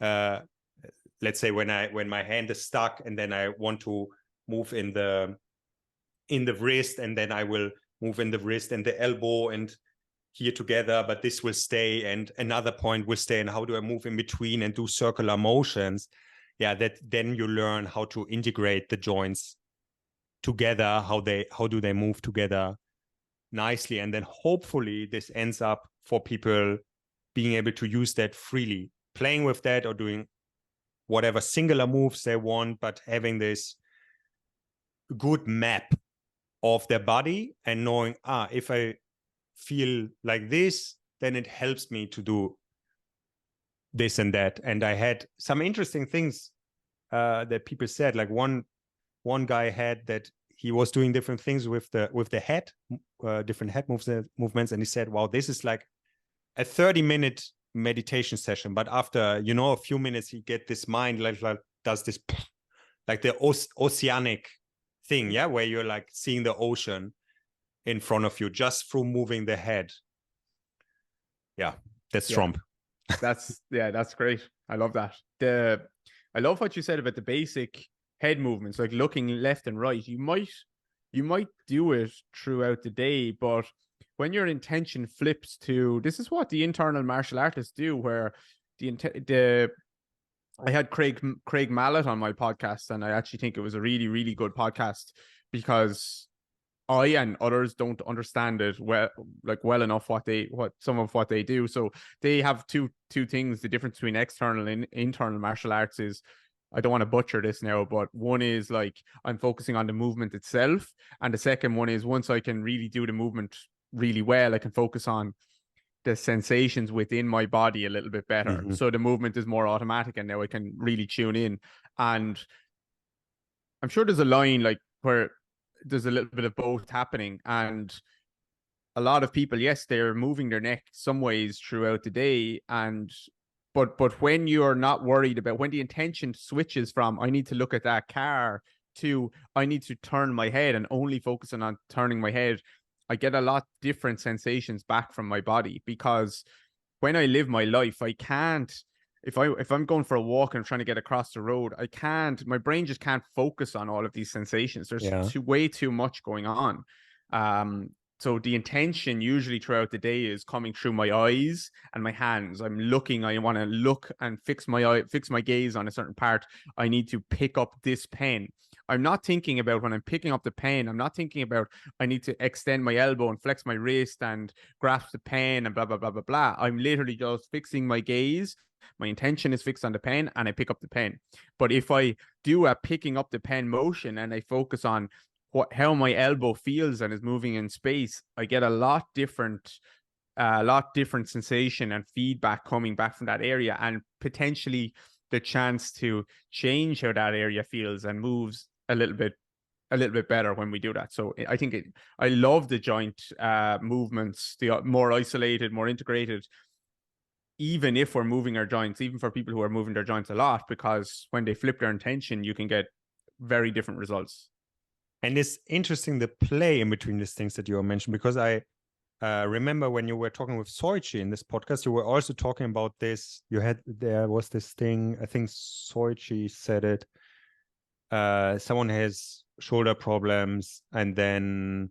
let's say when my hand is stuck and then I want to move in the wrist, and then I will move in the wrist and the elbow and here together, but this will stay and another point will stay, and how do I move in between and do circular motions? That then you learn how to integrate the joints together, how do they move together nicely, and then hopefully this ends up for people being able to use that freely, playing with that or doing whatever singular moves they want, but having this good map of their body and knowing, if I feel like this, then it helps me to do this and that. And I had some interesting things that people said, like one guy had that he was doing different things with the head, different head movements, and he said, wow, this is like a 30-minute meditation session, but after a few minutes he get this mind like does this like the oceanic thing, where you're like seeing the ocean in front of you just through moving the head. That's Trump. That's great. I love that. I love what you said about the basic head movements, like looking left and right. You might do it throughout the day, but when your intention flips to, this is what the internal martial artists do, where I had Craig Mallet on my podcast, and I actually think it was a really, really good podcast because I and others don't understand it well enough what some of what they do. So they have two things. The difference between external and internal martial arts is, I don't want to butcher this now, but one is like I'm focusing on the movement itself, and the second one is once I can really do the movement really well, I can focus on the sensations within my body a little bit better. So the movement is more automatic, and now I can really tune in. And I'm sure there's a line like where there's a little bit of both happening, and a lot of people, yes, they're moving their neck some ways throughout the day, but when you're not worried about, when the intention switches from I need to look at that car to I need to turn my head and only focusing on turning my head, I get a lot different sensations back from my body. Because when I live my life, I can't, if I'm going for a walk and I'm trying to get across the road, my brain just can't focus on all of these sensations. There's way too much going on. So the intention usually throughout the day is coming through my eyes and my hands. I want to look and fix my gaze on a certain part. I need to pick up this pen. I'm not thinking about, when I'm picking up the pen, I'm not thinking about I need to extend my elbow and flex my wrist and grasp the pen and blah, blah, blah, blah, blah. I'm literally just fixing my gaze. My intention is fixed on the pen and I pick up the pen. But if I do a picking up the pen motion and I focus on how my elbow feels and is moving in space, I get a lot different sensation and feedback coming back from that area, and potentially the chance to change how that area feels and moves a little bit better when we do that. So I think I love the joint movements, the more isolated, more integrated, even if we're moving our joints, even for people who are moving their joints a lot, because when they flip their intention, you can get very different results. And it's interesting, the play in between these things that you mentioned, because I remember when you were talking with Soichi in this podcast, you were also talking about this. There was this thing, I think Soichi said it. Someone has shoulder problems, and then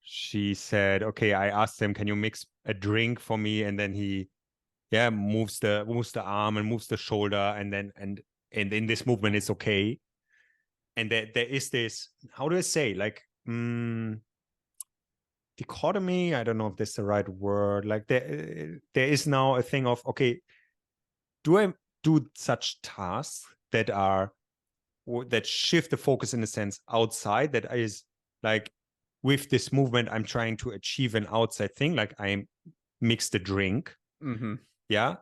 she said, okay, I asked him, can you mix a drink for me? And then he moves the arm and moves the shoulder, and in this movement it's okay. And there is this, how do I say, like dichotomy, I don't know if that's the right word, like there is now a thing of, okay, do I do such tasks that shift the focus in a sense outside, that is like, with this movement I'm trying to achieve an outside thing, like I mix the drink. Yeah.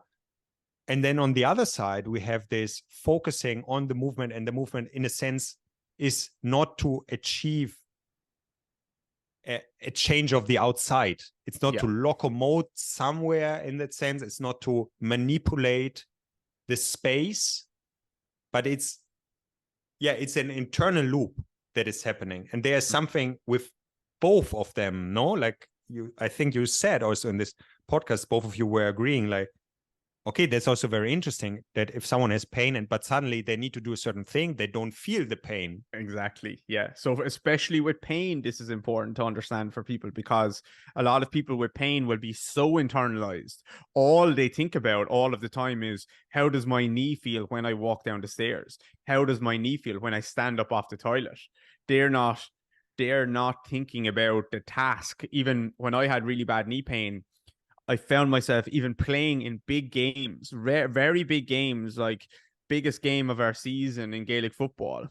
And then on the other side we have this focusing on the movement, and the movement in a sense is not to achieve a change of the outside. It's not to locomote somewhere in that sense. It's not to manipulate the space, but it's an internal loop that is happening. And there's something with both of them, no? Like I think you said also in this podcast, both of you were agreeing, like, okay, that's also very interesting, that if someone has pain but suddenly they need to do a certain thing, they don't feel the pain. Exactly. Yeah. So especially with pain, this is important to understand for people, because a lot of people with pain will be so internalized. All they think about all of the time is, how does my knee feel when I walk down the stairs? How does my knee feel when I stand up off the toilet? They're not thinking about the task. Even when I had really bad knee pain, I found myself even playing in big games, very big games, like biggest game of our season in Gaelic football.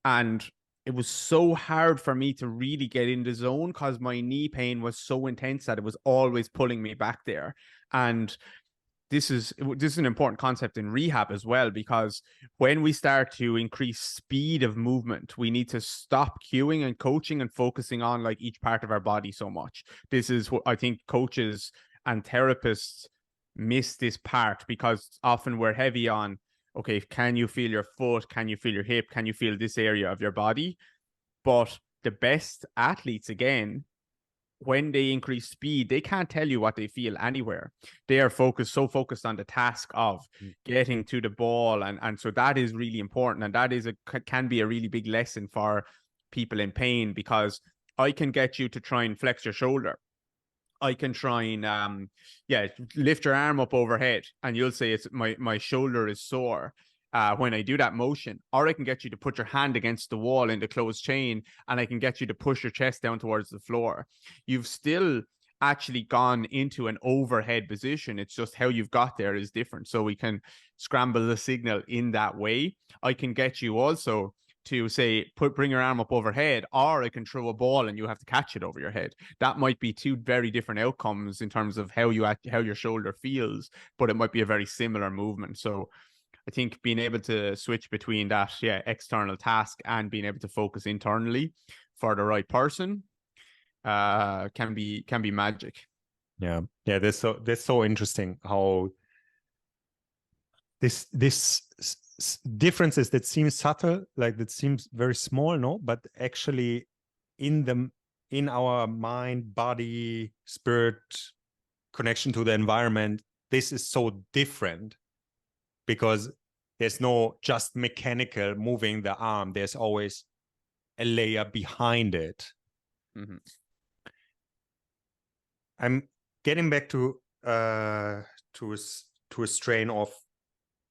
And it was so hard for me to really get in the zone because my knee pain was so intense that it was always pulling me back there. And this is an important concept in rehab as well, because when we start to increase speed of movement, we need to stop cueing and coaching and focusing on like each part of our body so much. This is what I think coaches and therapists miss this part, because often we're heavy on, okay, can you feel your foot? Can you feel your hip? Can you feel this area of your body? But the best athletes, again, when they increase speed, they can't tell you what they feel anywhere. They are so focused on the task of getting to the ball. And so that is really important. And that can be a really big lesson for people in pain, because I can get you to try and flex your shoulder. I can try and lift your arm up overhead, and you'll say it's my shoulder is sore when I do that motion. Or I can get you to put your hand against the wall in the closed chain, and I can get you to push your chest down towards the floor. You've still actually gone into an overhead position. It's just how you've got there is different. So we can scramble the signal in that way. I can get you also to say, bring your arm up overhead, or I can throw a ball and you have to catch it over your head. That might be two very different outcomes in terms of how your shoulder feels, but it might be a very similar movement. So I think being able to switch between that, external task and being able to focus internally for the right person can be magic. Yeah. That's so interesting how this differences that seem subtle, like that seems very small, no, but actually in our mind, body, spirit connection to the environment, this is so different, because there's no just mechanical moving the arm. There's always a layer behind it. Mm-hmm. I'm getting back to a strain of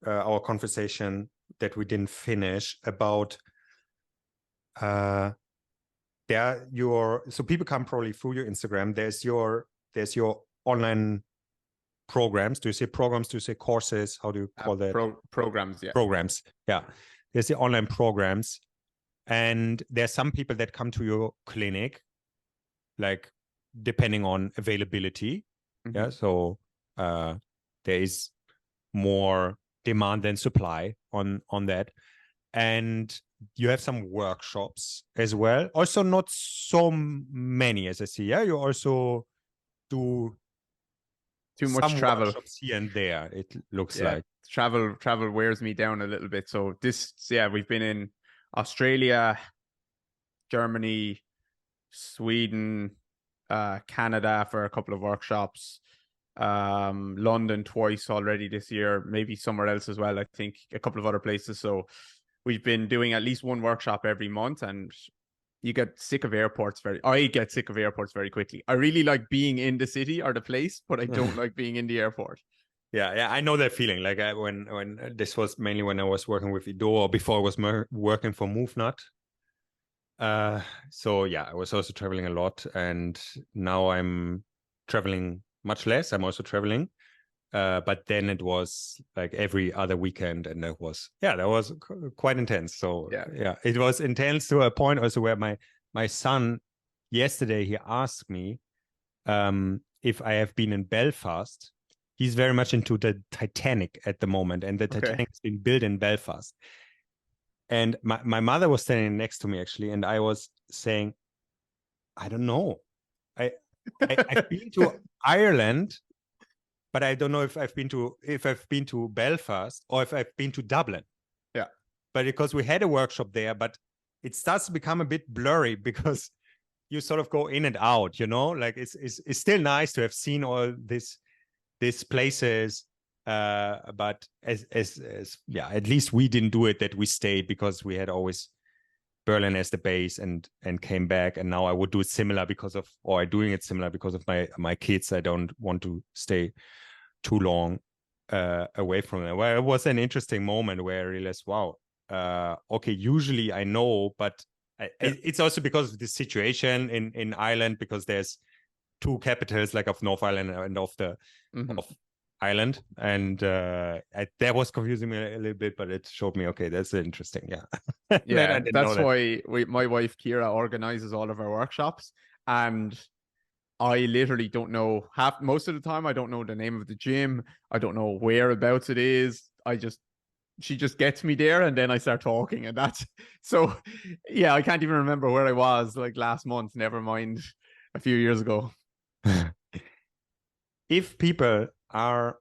our conversation that we didn't finish about so people come probably through your Instagram. There's your online programs. Do you say programs? Do you say courses? How do you call that? Programs, yeah. Programs, yeah. There's the online programs. And there's some people that come to your clinic, like depending on availability. Mm-hmm. Yeah. So there is more demand than supply on that. And you have some workshops as well. Also not so many as I see. Yeah. You also do too much some travel workshops here and there, it looks yeah, like. travel wears me down a little bit. So we've been in Australia, Germany, Sweden, Canada for a couple of workshops, London twice already this year, maybe somewhere else as well. I think a couple of other places. So we've been doing at least one workshop every month, and I get sick of airports very quickly. I really like being in the city or the place, but I don't like being in the airport. Yeah, I know that feeling. Like when this was mainly when I was working with Ido, or before I was working for MoveNut. So yeah, I was also traveling a lot, and now I'm traveling much less. I'm also traveling, but then it was like every other weekend, and that was quite intense. So yeah, it was intense to a point also where my son yesterday, he asked me if I have been in Belfast. He's very much into the Titanic at the moment, and the Titanic has been built in Belfast. And my mother was standing next to me actually, and I was saying, I don't know. I've been to Ireland, but I don't know if I've been to Belfast or if I've been to Dublin. Yeah. But because we had a workshop there, but it starts to become a bit blurry because you sort of go in and out, you know, like it's still nice to have seen all these places. But as at least we didn't do it that we stayed, because we had always Berlin as the base and came back. And now I would do it similar I'm doing it similar because of my kids. I don't want to stay too long away from them. Well, it was an interesting moment where I realized, wow, okay, usually I know, but it's also because of the situation in Ireland, because there's two capitals, like of North Ireland and of the of Ireland, and that was confusing me a little bit, but it showed me, okay, that's interesting. Yeah, that's why my wife Kira organizes all of our workshops, and I literally don't know most of the time. I don't know the name of the gym. I don't know whereabouts it is. She just gets me there, and then I start talking, and that's so. Yeah, I can't even remember where I was like last month. Never mind a few years ago. If people are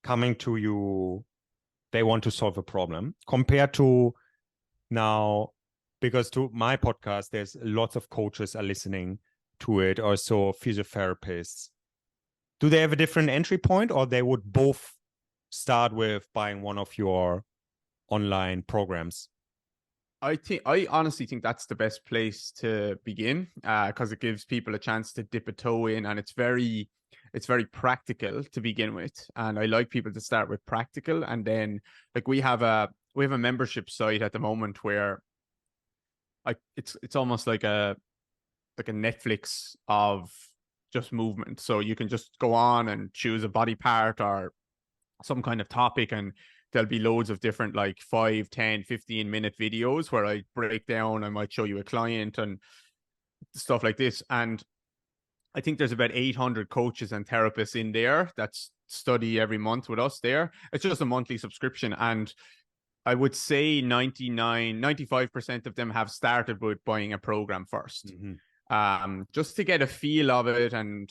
coming to you, they want to solve a problem, compared to now, because to my podcast, there's lots of coaches are listening to it, also physiotherapists. Do they have a different entry point, or they would both start with buying one of your online programs? I honestly think that's the best place to begin, because it gives people a chance to dip a toe in, and it's very practical to begin with. And I like people to start with practical, and then like we have a membership site at the moment where it's almost like a Netflix of just movement. So you can just go on and choose a body part or some kind of topic, and there'll be loads of different like 5, 10, 15-minute videos where I break down. I might show you a client and stuff like this. And I think there's about 800 coaches and therapists in there that study every month with us there. It's just a monthly subscription. And I would say 95% of them have started with buying a program first, just to get a feel of it and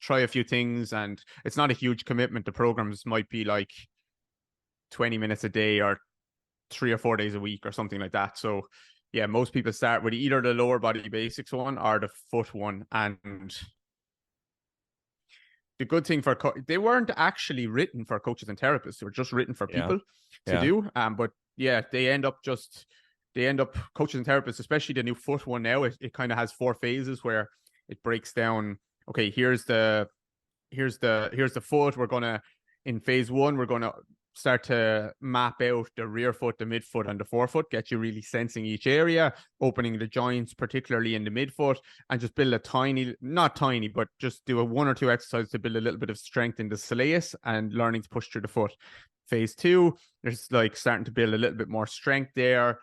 try a few things. And it's not a huge commitment. The programs might be like 20 minutes a day or 3 or 4 days a week or something like that. So yeah, most people start with either the lower body basics one or the foot one. And the good thing they weren't actually written for coaches and therapists. They were just written for people to do. But yeah, they end up coaches and therapists, especially the new foot one now. It kind of has 4 phases where it breaks down. Okay, here's the foot. We're gonna, in phase 1, we're gonna start to map out the rear foot, the midfoot, and the forefoot, get you really sensing each area, opening the joints, particularly in the midfoot, and just build not tiny, but just do a 1 or 2 exercises to build a little bit of strength in the soleus and learning to push through the foot. Phase 2, there's like starting to build a little bit more strength there,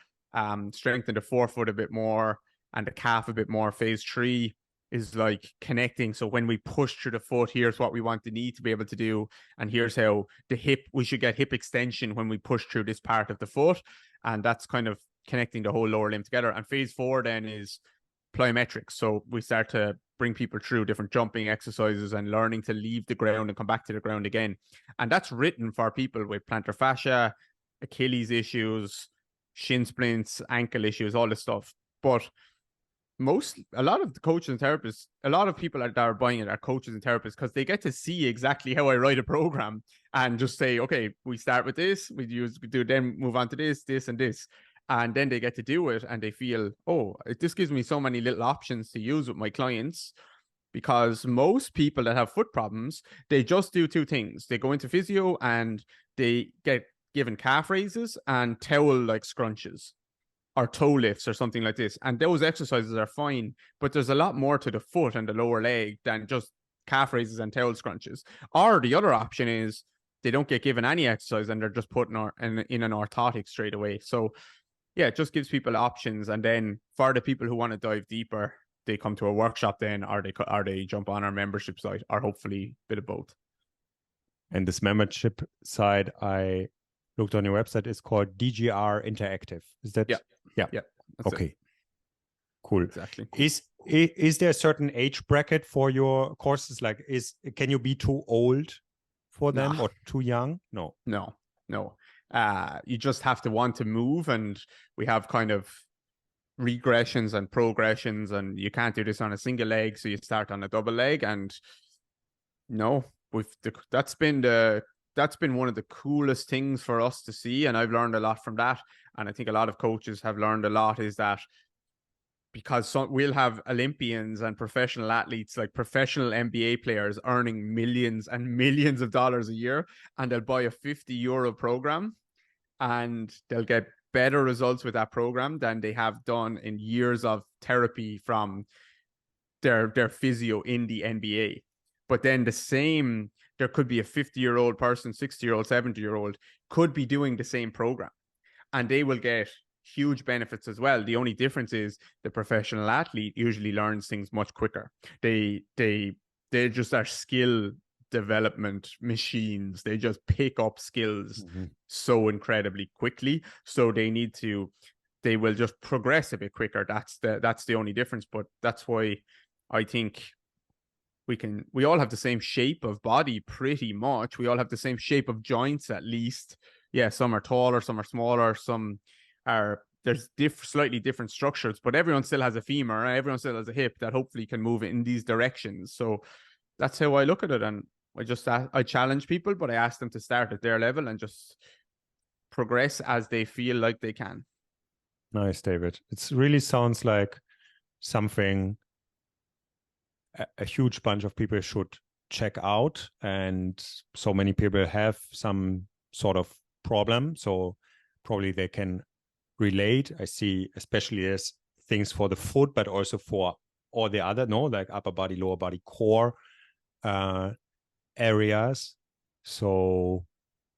strengthen the forefoot a bit more and the calf a bit more. Phase 3 is like connecting. So when we push through the foot, here's what we want the knee to be able to do. And here's how the hip, we should get hip extension when we push through this part of the foot. And that's kind of connecting the whole lower limb together. And phase 4 then is plyometrics. So we start to bring people through different jumping exercises and learning to leave the ground and come back to the ground again. And that's written for people with plantar fascia, Achilles issues, shin splints, ankle issues, all this stuff. But a lot of the coaches and therapists, a lot of people that are buying it are coaches and therapists because they get to see exactly how I write a program and just say, okay, we start with this, we do then move on to this, and this. And then they get to do it and they feel, oh, this gives me so many little options to use with my clients. Because most people that have foot problems, they just do 2 things. They go into physio and they get given calf raises and towel-like scrunches or toe lifts or something like this. And those exercises are fine, but there's a lot more to the foot and the lower leg than just calf raises and towel scrunches. Or the other option is they don't get given any exercise and they're just put in an orthotic straight away. So yeah, it just gives people options. And then for the people who want to dive deeper, they come to a workshop then, or they jump on our membership site, or hopefully a bit of both. And this membership side, I looked on your website, is called DGR Interactive. Is that? Yeah. Okay. It. Cool. Exactly. Is there a certain age bracket for your courses? Like, can you be too old for them or too young? No. You just have to want to move, and we have kind of regressions and progressions, and you can't do this on a single leg, so you start on a double leg. And that's been one of the coolest things for us to see, and I've learned a lot from that. And I think a lot of coaches have learned a lot, is that because we'll have Olympians and professional athletes, like professional NBA players, earning millions and millions of dollars a year, and they'll buy a €50 program and they'll get better results with that program than they have done in years of therapy from their physio in the NBA. But then there could be a 50-year-old person, 60-year-old, 70-year-old could be doing the same program, and they will get huge benefits as well. The only difference is the professional athlete usually learns things much quicker. They just are skill development machines. They just pick up skills so incredibly quickly. So they will just progress a bit quicker. That's the only difference. But that's why I think we all have the same shape of body pretty much. We all have the same shape of joints, at least. Yeah, some are taller, some are smaller, there's slightly different structures, but everyone still has a femur, everyone still has a hip that hopefully can move in these directions. So that's how I look at it. And I challenge people, but I ask them to start at their level and just progress as they feel like they can. Nice, David. It really sounds like something a huge bunch of people should check out. And so many people have some sort of problem. So probably they can relate. I see, especially as things for the foot, but also for all the other, like upper body, lower body, core areas. So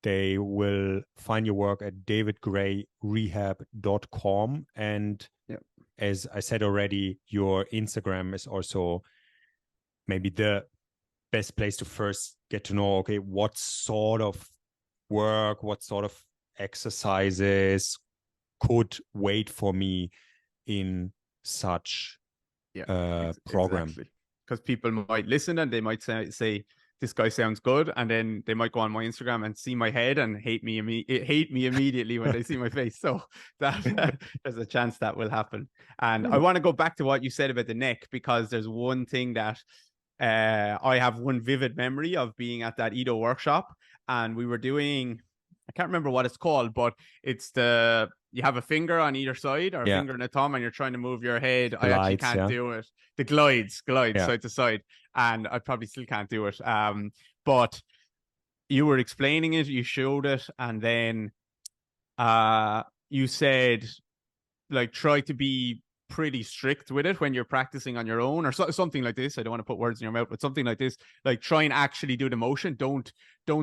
they will find your work at davidgrayrehab.com. And as I said already, your Instagram is also maybe the best place to first get to know, okay, what sort of work, what sort of exercises could wait for me in such program. Because people might listen and they might say this guy sounds good, and then they might go on my Instagram and see my head and hate me immediately when they see my face. So that there's a chance that will happen. And I want to go back to what you said about the neck, because there's one thing that I have one vivid memory of being at that Edo workshop, and we were doing, I can't remember what it's called, but it's you have a finger on either side, or a finger and a thumb, and you're trying to move your head. Glides, I actually can't do it. The glides side to side, and I probably still can't do it. But you were explaining it, you showed it, and then you said, like, try to be pretty strict with it when you're practicing on your own, or something like this. I don't want to put words in your mouth, but something like this, like try and actually do the motion. Don't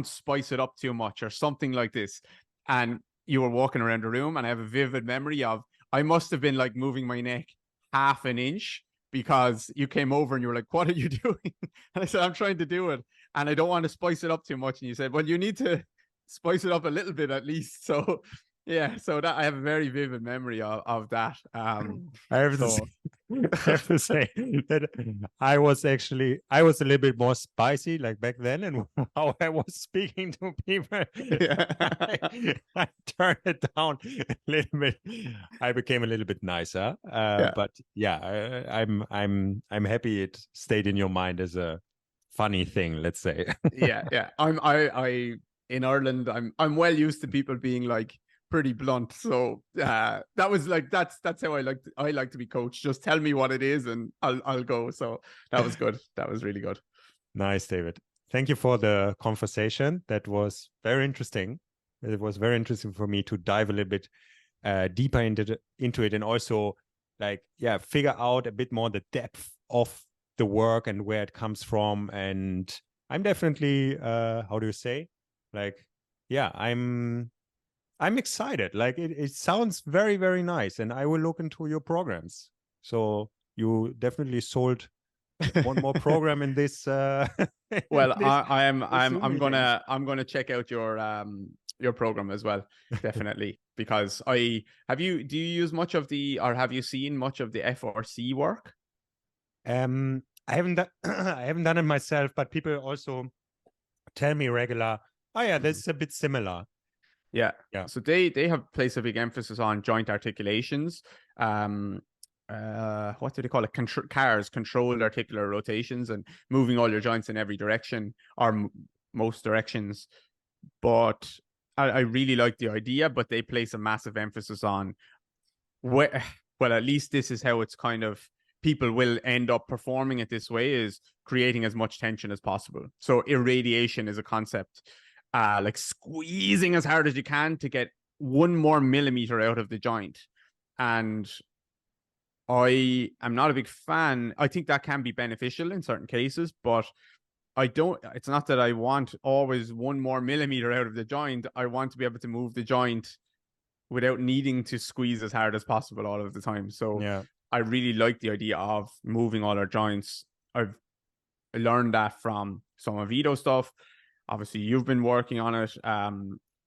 spice it up too much, or something like this. And you were walking around the room, and I have a vivid memory of I must have been like moving my neck half an inch because you came over and you were like, "What are you doing?" And I said, "I'm trying to do it, and I don't want to spice it up too much." And you said, "Well, you need to spice it up a little bit at least." So yeah, so that I have a very vivid memory of that. I have to So say, I have to say that I was a little bit more spicy like back then, and how I was speaking to people, I turned it down a little bit. I became a little bit nicer, yeah, but yeah, I'm happy it stayed in your mind as a funny thing. Let's say. yeah. I in Ireland, I'm well used to people being like pretty blunt. So that was like that's how I like to be coached. Just tell me what it is and I'll go. So that was good. That was really good. Nice, David. Thank you for the conversation. That was very interesting. It was very interesting for me to dive a little bit deeper into it, and also figure out a bit more the depth of the work and where it comes from. And I'm definitely how do you say, I'm excited. Like it sounds very, very nice, and I will look into your programs. So you definitely sold one more program in this. Well, this I'm gonna check out your program as well, definitely, because do you use much of have you seen much of the FRC work? I haven't done I haven't done it myself, but people also tell me regular, oh yeah, this is a bit similar. Yeah. Yeah. So they have placed a big emphasis on joint articulations. What do they call it? CARS, controlled articular rotations, and moving all your joints in every direction or most directions. But I really like the idea, but they place a massive emphasis on well, at least this is how it's kind of people will end up performing it this way, is creating as much tension as possible. So irradiation is a concept, like squeezing as hard as you can to get 1 more millimeter out of the joint. And I am not a big fan. I think that can be beneficial in certain cases, but it's not that I want always 1 more millimeter out of the joint. I want to be able to move the joint without needing to squeeze as hard as possible all of the time. So Yeah. I really like the idea of moving all our joints. I've learned that from some of Vito stuff. Obviously, you've been working on it.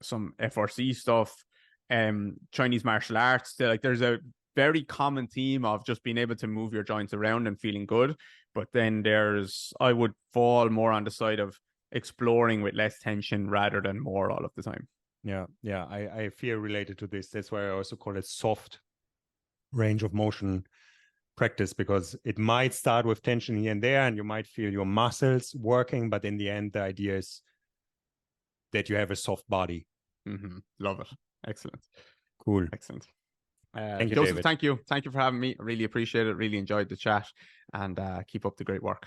Some FRC stuff, Chinese martial arts. Like there's a very common theme of just being able to move your joints around and feeling good. But then I would fall more on the side of exploring with less tension rather than more all of the time. Yeah. I feel related to this. That's why I also call it soft range of motion practice, because it might start with tension here and there, and you might feel your muscles working, but in the end, the idea is that you have a soft body. Mm-hmm. Love it. Excellent. Cool. Excellent. Thank you, Joseph, David. thank you. Thank you for having me. I really appreciate it. Really enjoyed the chat, and keep up the great work.